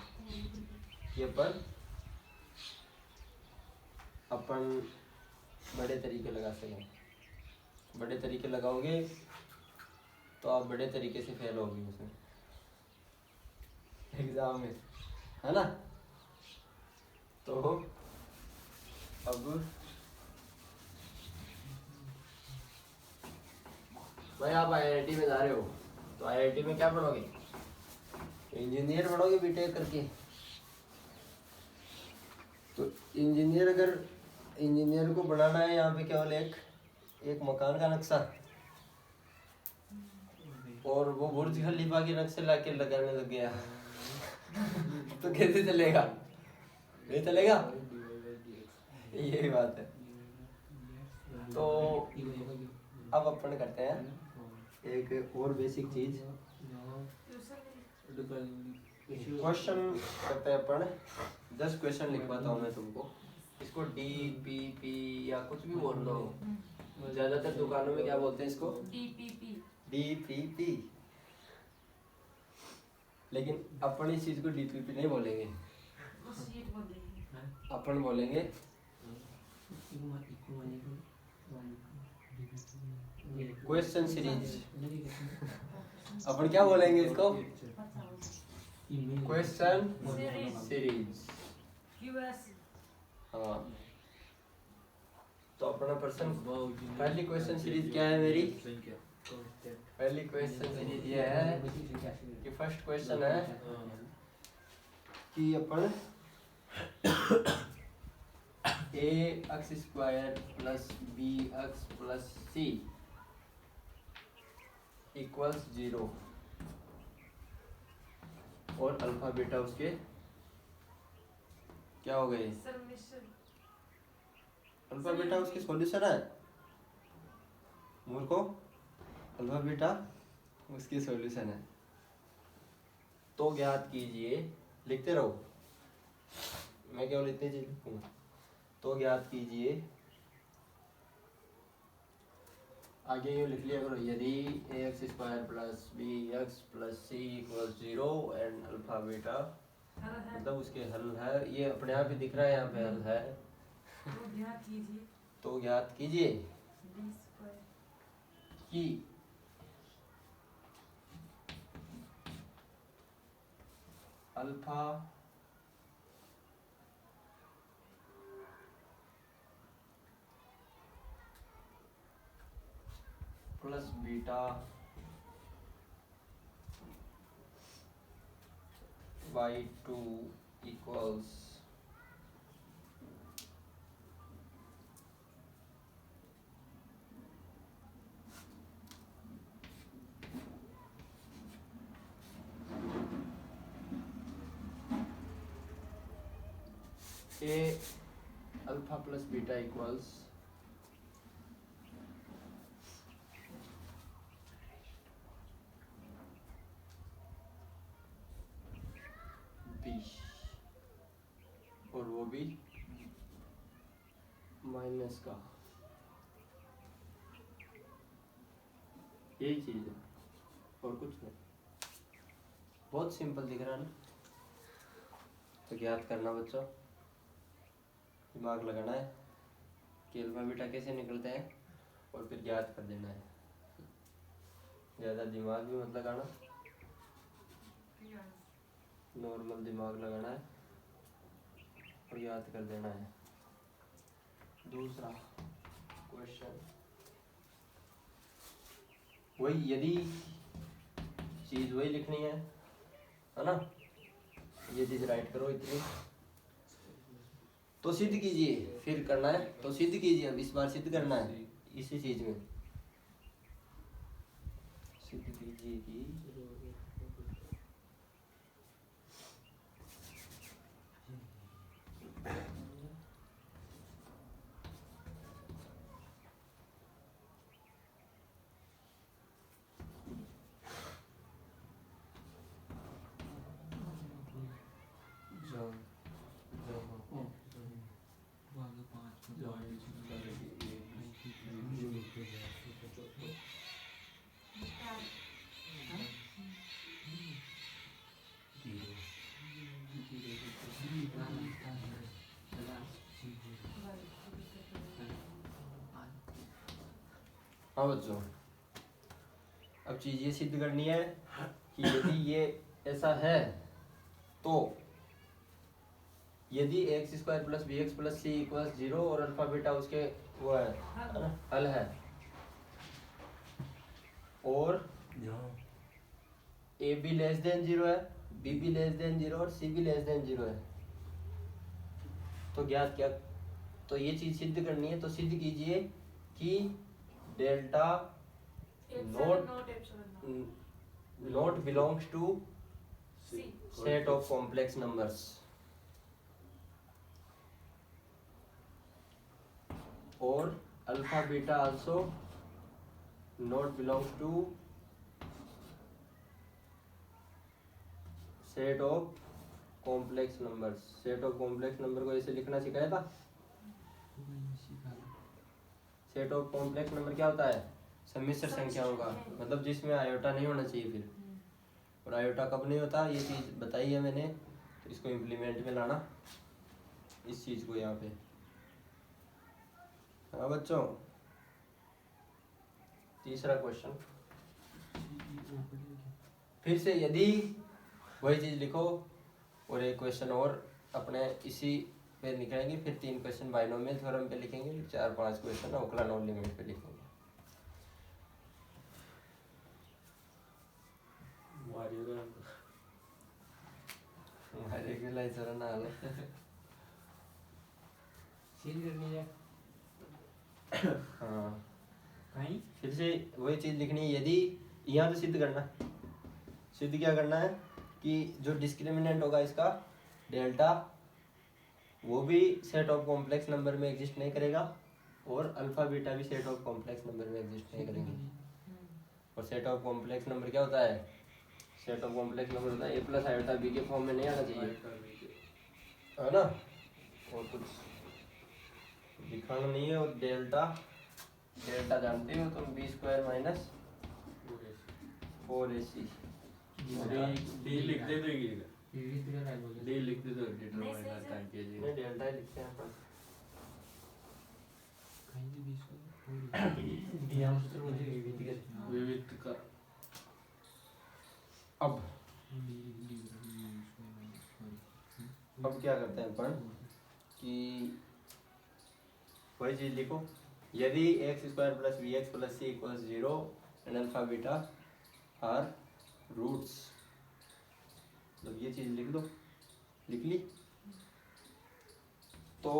ये पर अपन बड़े तरीके लगा सकें। बड़े तरीके लगाओगे तो आप बड़े तरीके से फेल होगे उसमें एग्जाम में, है ना। तो अब भाई आप आईआईटी में जा रहे हो, तो आईआईटी में क्या पढ़ोगे, इंजीनियर पढ़ोगे बीटेक करके। तो इंजीनियर को बनाना है यहाँ पे केवल एक मकान का नक्शा, और वो बुर्ज खलीफा के नक्शे लाके लगाने लग गया तो कैसे चलेगा, नहीं चलेगा। यही बात है। तो अब अपन करते हैं एक और बेसिक चीज, क्वेश्चन करते हैं अपन। 10 क्वेश्चन लिखवाता हूँ मैं तुमको, इसको डी पी पी या कुछ भी बोल लो, ज्यादातर दुकानों में क्या बोलते हैं इसको, DPP। लेकिन अपन इस चीज को DPP नहीं बोलेंगे, अपन बोलेंगे क्वेश्चन सीरीज। अपन क्या बोलेंगे इसको, क्वेश्चन सीरीज। हाँ, तो अपना पर्सन पहली क्वेश्चन सीरीज क्या है मेरी, पहली क्वेश्चन सीरीज ये है कि फर्स्ट क्वेश्चन है कि अपन ax² plus bx plus c equals 0 और अल्फा बीटा उसके क्या हो गए, अल्फा बीटा उसकी सॉल्यूशन है मूर्खों, अल्फा बीटा उसकी सॉल्यूशन है। तो ज्ञात कीजिए, लिखते रहो, मैं केवल इतनी चीज लिखूंगा। तो ज्ञात कीजिए, आगे ये लिख लिया करो, यदि ax square plus B x plus C equal 0 and alpha beta, मतलब उसके हल है, ये अपने आप ही दिख रहा है यहाँ पे हल है। तो ज्ञात कीजिए तो ज्ञात कीजिए बी स्क्वायर कि alpha plus beta by 2 equals a alpha plus beta equals b, और वो भी माइनस का, यही चीज है और कुछ नहीं। बहुत सिंपल दिख रहा है ना। तो ज्ञात करना बच्चों, दिमाग लगाना है कि अल्फा बीटा कैसे निकलते हैं और फिर ज्ञात कर देना है। ज़्यादा दिमाग भी मत लगाना, नॉर्मल दिमाग लगाना है और याद कर देना है। दूसरा क्वेश्चन वही, यदि चीज वही लिखनी है ना, ये चीज राइट करो इतनी, तो सिद्ध कीजिए, फिर करना है तो सिद्ध कीजिए। अब इस बार सिद्ध करना है इसी चीज में, सिद्ध कीजिए कि हाँ बच्चों, अब चीज ये सिद्ध करनी है कि यदि ये ऐसा है तो यदि x square plus B x plus सी इक्वल 0 और अल्फा बीटा उसके वो है ना, हल है, और ए बी लेस देन 0 है, बी बी लेस देन 0 और सी बी लेस देन 0 है, तो ज्ञात क्या, तो ये चीज सिद्ध करनी है। तो सिद्ध कीजिए कि delta not belongs to set of complex numbers, और alpha beta also not belongs to set of complex numbers. Set of complex number को ऐसे लिखना सिखाया था। सेट ऑफ कॉम्प्लेक्स नंबर क्या होता है, सम्मिश्र संख्याओं का, मतलब जिसमें आयोटा नहीं होना चाहिए फिर, और आयोटा कब नहीं होता ये चीज बताई है मैंने, तो इसको इम्प्लीमेंट में लाना इस चीज को यहाँ पे। हाँ बच्चों, तीसरा क्वेश्चन फिर से, यदि वही चीज लिखो और एक क्वेश्चन और अपने इसी पे लिखेंगे, फिर 3 क्वेश्चन बाइनोमियल थ्योरम पे लिखेंगे, 4-5 क्वेश्चन ओकला नॉन लिमिट पे लिखेंगे। हाँ, फिर से वही चीज लिखनी है। यदि यहाँ तो सिद्ध करना, सिद्ध क्या करना है कि जो डिस्क्रिमिनेंट होगा इसका डेल्टा, वो भी सेट ऑफ कॉम्प्लेक्स नंबर में एग्जिस्ट नहीं करेगा, और अल्फा बीटा भी सेट ऑफ कॉम्प्लेक्स नंबर में एग्जिस्ट नहीं करेंगे। और सेट ऑफ कॉम्प्लेक्स नंबर क्या होता है, सेट ऑफ कॉम्प्लेक्स नंबर होता है ए प्लस आयोटा बी के फॉर्म में नहीं आना चाहिए, है ना। और कुछ दिखाना नहीं है। और डेल्टा डेल्टा जानते हो तुम, B square minus 4ac। D लिख दे तो ये डी लिख दे तो नहीं, डिटरमाइनर सही टाइप के जी नहीं डेल्टा ही लिखते हैं अपन। विविध का अब क्या करते हैं अपन कि वही चीज लिखो, यदि x square plus v x plus c equals 0 and alpha beta are roots, मतलब ये चीज लिख दो। लिख ली तो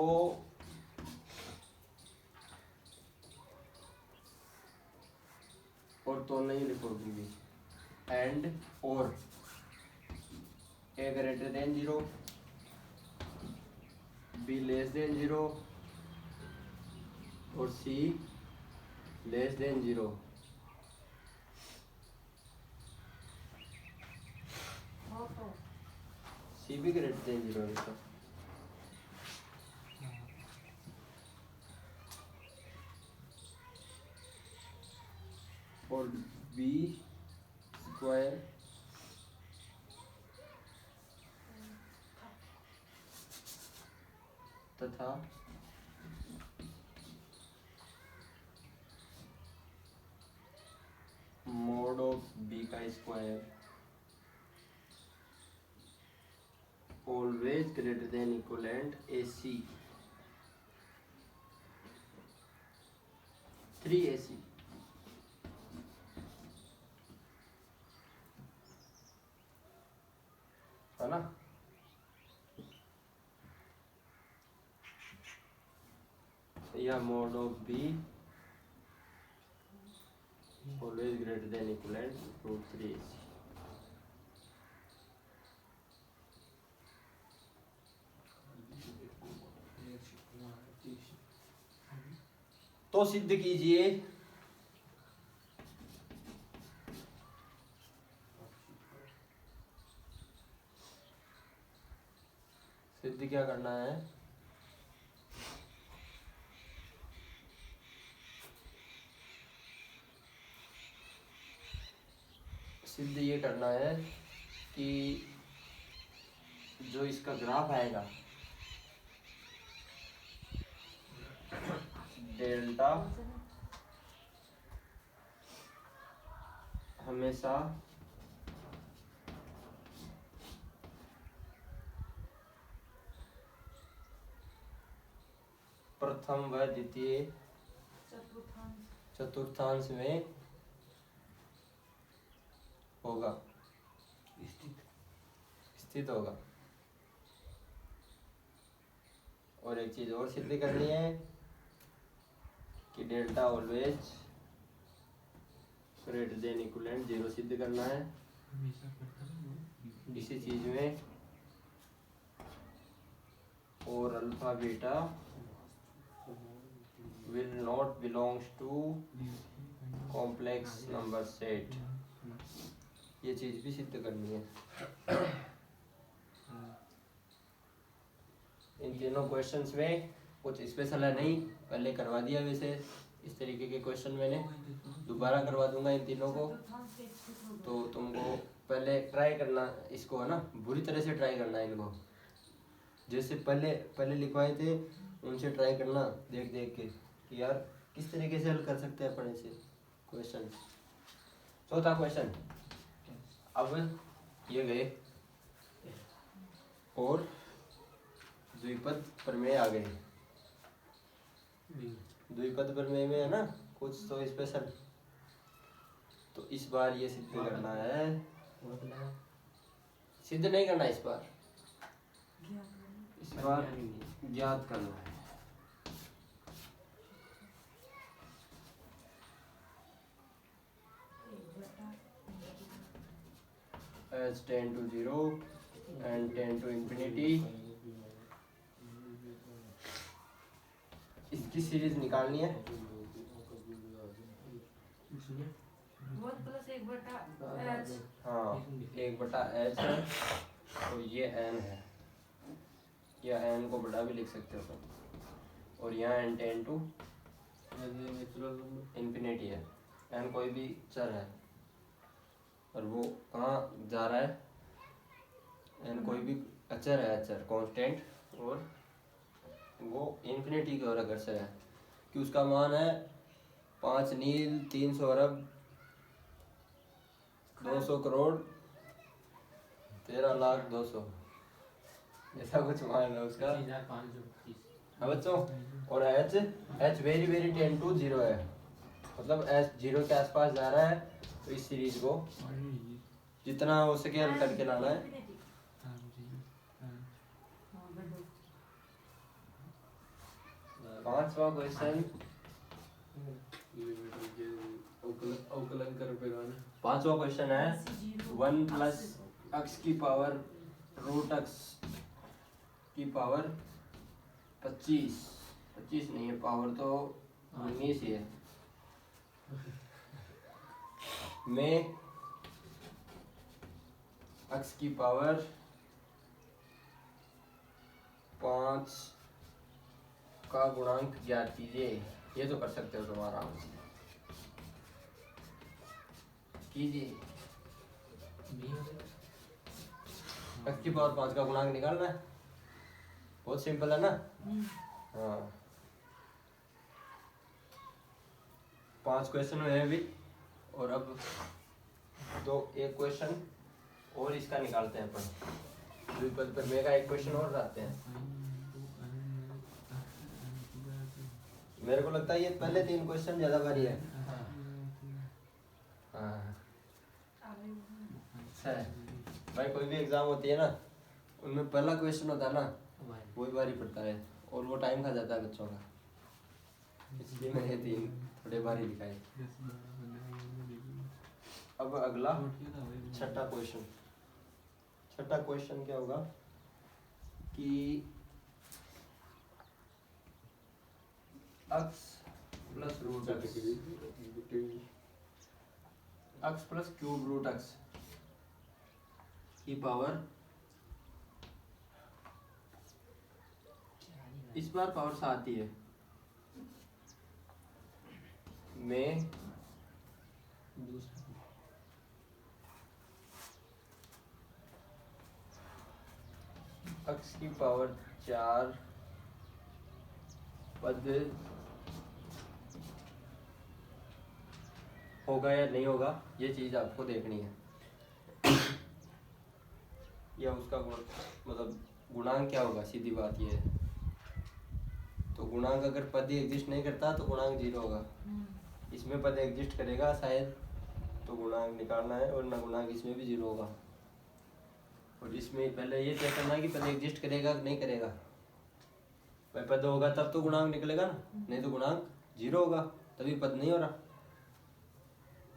और तो नहीं लिखोगी भी, एंड और A greater than 0 B less than 0 और सी लेस देन 0। हो तो सी भी ग्रेटर देन 0 है तो और बी स्क्वायर तथा मोड ऑफ बी का square always greater than equivalent AC 3AC। है ना। या mod of b always greater than equivalent root 3AC। तो सिद्ध कीजिए सिद्ध क्या करना है, सिद्ध ये करना है कि जो इसका ग्राफ आएगा डेल्टा हमेशा प्रथम व द्वितीय चतुर्थांश में होगा, स्थित होगा। और एक चीज और सिद्ध करनी है कि delta always greater than equivalent 0 सिद्ध करना है। इसी चीज में और alpha beta will not belongs to complex number set, ये चीज भी सिद्ध करनी है। इन तीनों क्वेश्चंस में कुछ स्पेशल है नहीं, पहले करवा दिया। वैसे इस तरीके के क्वेश्चन मैंने दोबारा करवा दूंगा इन तीनों को, तो तुमको पहले ट्राई करना इसको, है ना, बुरी तरह से ट्राई करना है इनको। जैसे पहले लिखवाए थे उनसे ट्राई करना, देख देख के कि यार किस तरीके से हल कर सकते हैं अपन ऐसे क्वेश्चन। चौथा क्वेश्चन, अब ये गए और द्विपद प्रमेय आ गए। द्विपद प्रमेय में है ना कुछ तो स्पेशल, तो इस बार ये सिद्ध करना है। सिद्ध नहीं करना इस बार ज्ञात करना है। as 10 to 0 and 10 to infinity, इसकी सीरीज निकालनी है। वन प्लस एक बटा एच। हाँ 1/h है, तो ये n है, या n को बड़ा भी लिख सकते हो तुम, और यहाँ n tends to natural number infinity है। n कोई भी चर है, और वो कहाँ जा रहा है, n कोई भी अचर है, अचर कांस्टेंट, और वो इन्फिनिटी की ओर अग्रसर है, कि उसका मान है 5 नील 300 अरब 200 करोड़ 13 लाख 200, ऐसा कुछ मान है उसका। 3525। हाँ बच्चों, और h very very tends to 0 है, मतलब h 0 के आसपास जा रहा है, तो इस सीरीज को जितना हो सके हल करके लाना है। पांचवा क्वेश्चन, अवकलन कर पेगाना। पांचवा क्वेश्चन है 1 प्लस x की पावर रूट x की पावर 25 नहीं है, पावर तो 19 ही है, में x की पावर 5 का गुणांक ज्ञात कीजिए। ये तो कर सकते हो तुम आराम से, कीजिए। x की पावर 5 का गुणांक निकालना है, बहुत सिंपल है ना। हाँ 5 क्वेश्चन हुए अभी, और अब एक क्वेश्चन और इसका निकालते हैं अपन, द्विपद प्रमेय का एक क्वेश्चन और लाते हैं। मेरे को लगता है ये पहले 3 क्वेश्चन ज्यादा भारी है। हाँ अच्छा है भाई, कोई भी एग्जाम होती है ना, उनमें पहला क्वेश्चन होता है ना, वही भारी पड़ता है, और वो टाइम खा जाता है बच्चों का, इसलिए मैंने 3 थोड़े भारी दिखाए। अब अगला छठा क्वेश्चन, छठा क्वेश्चन क्या होगा कि x plus root x plus cube root x की पावर, इस बार पावर 7 ही है, में x की पावर 4 पद होगा या नहीं होगा, ये चीज आपको देखनी है। या उसका मतलब गुणांक क्या होगा, सीधी बात ये है। तो गुणांक अगर पद ही एग्जिस्ट नहीं करता तो गुणांक 0 होगा, इसमें पद एग्जिस्ट करेगा शायद, तो गुणांक निकालना है, और ना गुणांक इसमें भी 0 होगा। और इसमें पहले ये तय करना है कि पद एग्जिस्ट करेगा कि नहीं करेगा। भाई पद होगा तब तो गुणांक निकलेगा ना, नहीं तो गुणांक 0 होगा, तभी पद नहीं हो रहा,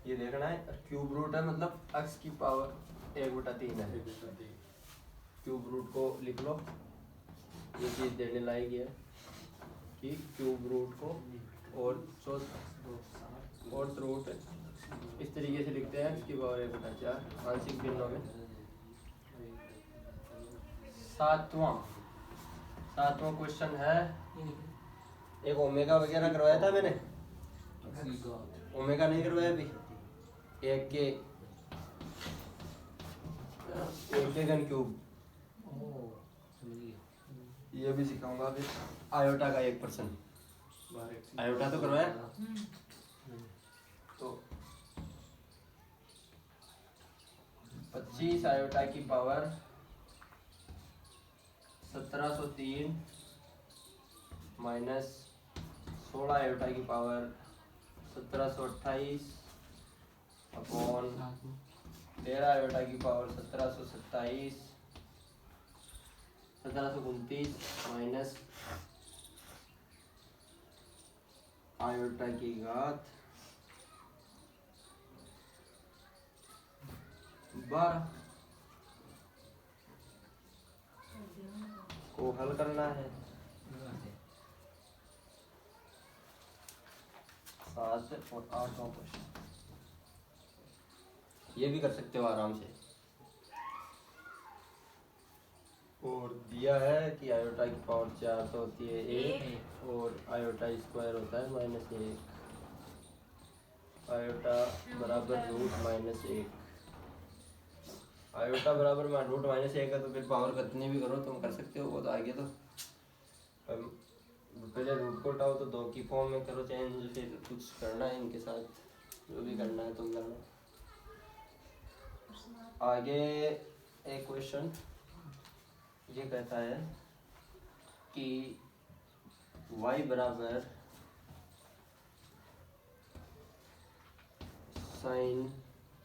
ये देखना है। और क्यूब रूट है, मतलब x की पावर 1/3 है। क्यूब रूट को लिख लो, ये चीज देने लायक है कि क्यूब रूट को और रूट इस तरीके से लिखते हैं, x की पावर 1/4 आंशिक भिन्नों में। सातवां क्वेश्चन है, एक ओमेगा वगैरह करवाया था मैंने, ओमेगा नहीं करवाया अभी, एक के घन क्यूब, ये भी सिखाऊंगा फिर। आयोटा का 1%, आयोटा तो करवाया, तो 25 आयोटा की पावर 1703 माइनस 16 आयोटा की पावर 1728 अपॉन 13 आयोटा की पावर 1727 1729 माइनस आयोटा की घात 12 को हल करना है। 7 और 8वां क्वेश्चन, ये भी कर सकते हो आराम से। और दिया है कि आयोटा की पावर 4 तो होती है 1 और आयोटा स्क्वायर होता है -1। आयोटा बराबर √-1। आयोटा बराबर √-1 है तो फिर पावर कितनी भी करो तुम कर सकते हो, वो तो आगे तो पहले रूट को उठाओ तो 2 की फॉर्म में करो चेंज, फिर कुछ करना है इनके साथ, जो भी करना है तुम करना। आगे एक क्वेश्चन ये कहता है कि y बराबर sin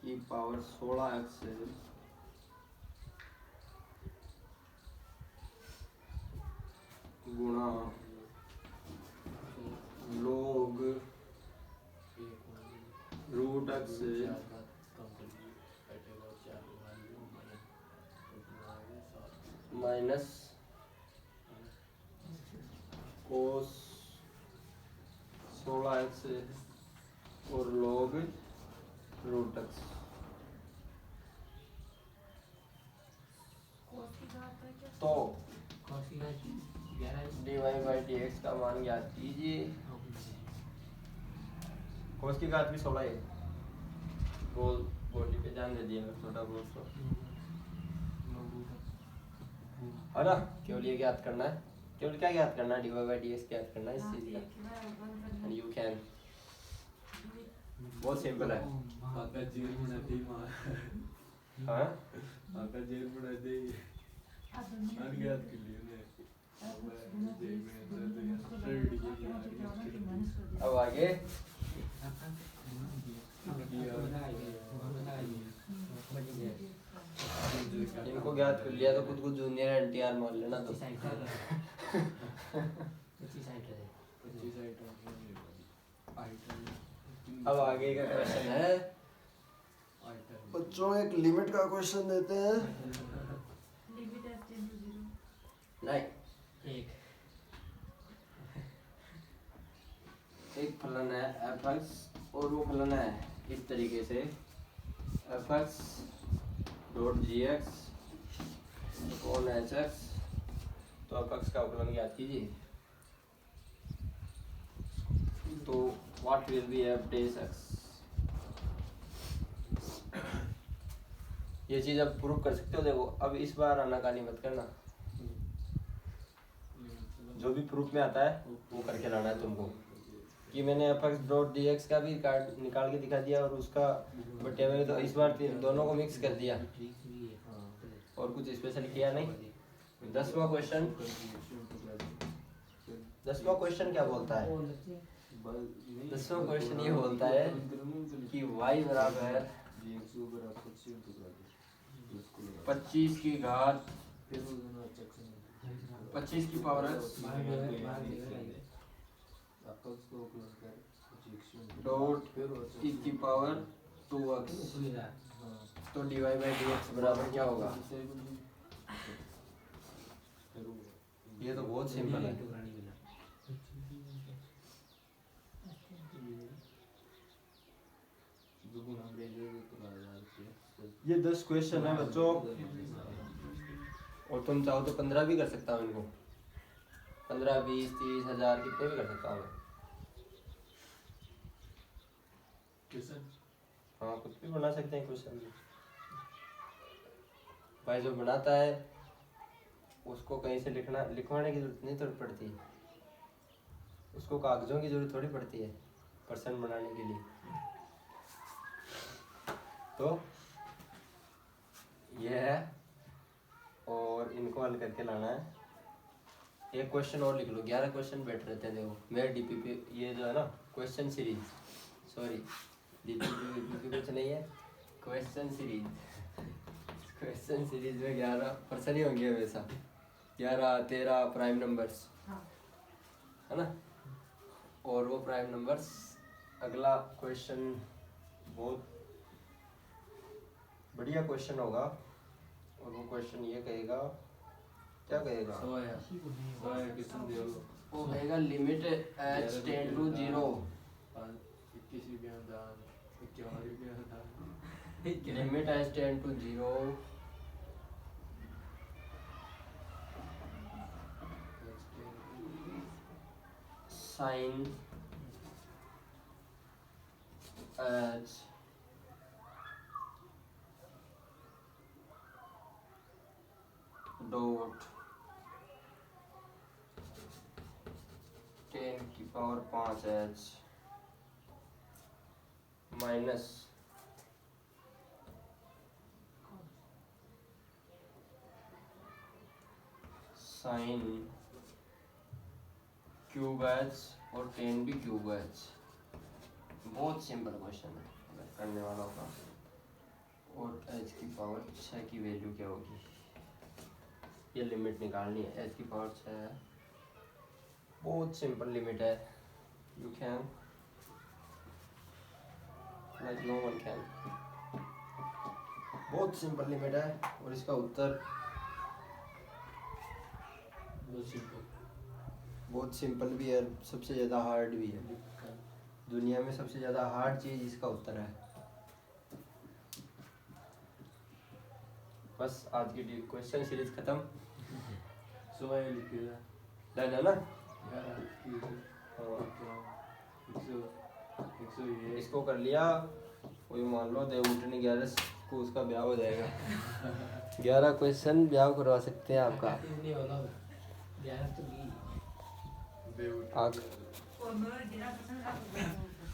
की पावर 16x गुणा log √x minus cos 16x और log √x। तो dy/dx का मान ज्ञात कीजिए। cos की घात भी 16 है, गोली पे ध्यान दे दिया छोटा बहुत तो है ना। केवल ये ज्ञात करना है, केवल क्या ज्ञात करना है, dy/dx ज्ञात करना है इस चीज का। एंड यू कैन, बहुत सिंपल है। आका जेल बना दे मां, हाँ आका जेल बना दे और याद कर लियो ने। अब आगे इनको ज्ञात कर लिया तो खुद को जूनियर एनटीआर मान लेना तो। अब आगे का क्वेश्चन है बच्चों, एक लिमिट का क्वेश्चन देते हैं। नहीं, एक फलन है fx और वो फलन है इस तरीके से fx डॉट gx कौन hx। तो fx का फलन ज्ञात कीजिए। तो what will be f dash x। ये चीज अब प्रूव कर सकते हो। देखो अब इस बार आनाकानी मत करना, जो भी प्रूफ में आता है वो करके लाना है तुमको। कि मैंने fx डॉट dx का भी कार्ड निकाल के दिखा दिया और उसका बटे में, तो इस बार दोनों को मिक्स कर दिया और कुछ स्पेशल किया नहीं। 10वां क्वेश्चन, 10वां क्वेश्चन क्या बोलता है? 10वां क्वेश्चन ये बोलता है कि y बराबर 25 की घात 25 की पावर डॉट e की पावर 2x। तो dy/dx बराबर क्या होगा? ये तो बहुत सिंपल है। ये 10 क्वेश्चन है बच्चों, और तुम चाहो तो 15 भी कर सकता हूँ इनको। 15, 20, 30, 1000 कितने भी कर सकता हूँ। हाँ कुछ भी बना सकते हैं क्वेश्चन। भाई जो बनाता है उसको कहीं से लिखवाने की जरूरत नहीं पड़ती, उसको कागजों की जरूरत थोड़ी पड़ती है पर्सन बनाने के लिए। तो ये है और इनको हल करके लाना है। एक क्वेश्चन और लिख लो, 11 क्वेश्चन बैठ रहते हैं। देखो मेरे डीपीपी ये जो है ना क्वेश्चन सीरीज, सॉरी डीपीपी कुछ नहीं है, क्वेश्चन सीरीज। क्वेश्चन सीरीज में 11 पर्सन ही होंगे हमेशा, 11, 13 प्राइम नंबर्स है ना। और वो प्राइम नंबर्स, अगला क्वेश्चन बहुत बढ़िया क्वेश्चन होगा और वो क्वेश्चन ये कहेगा, क्या कहेगा? वो कहेगा limit h tends to 0 limit h tends to 0 sine h dot 10⁵ minus sine cube h और 10 भी क्यूब एच। बहुत सिंपल क्वेश्चन है अगर करने वाला होगा। और एच की पावर 6 की वैल्यू क्या होगी, ये लिमिट निकालनी है। एच की पावर 6 है, बहुत सिंपल लिमिट है। You can like no one can, बहुत सिंपल लिमिट है। और इसका उत्तर बहुत सिंपल भी है, सबसे ज़्यादा हार्ड भी है। दुनिया में सबसे ज़्यादा हार्ड चीज़ इसका उत्तर है। बस आज की क्वेश्चन सीरीज खत्म। डन है ना? इसको कर लिया, कोई मान लो देवउठनी 11 को उसका ब्याह हो जाएगा। 11 क्वेश्चन ब्याह करवा सकते हैं आपका।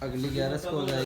अगली 11 को हो जाएगी।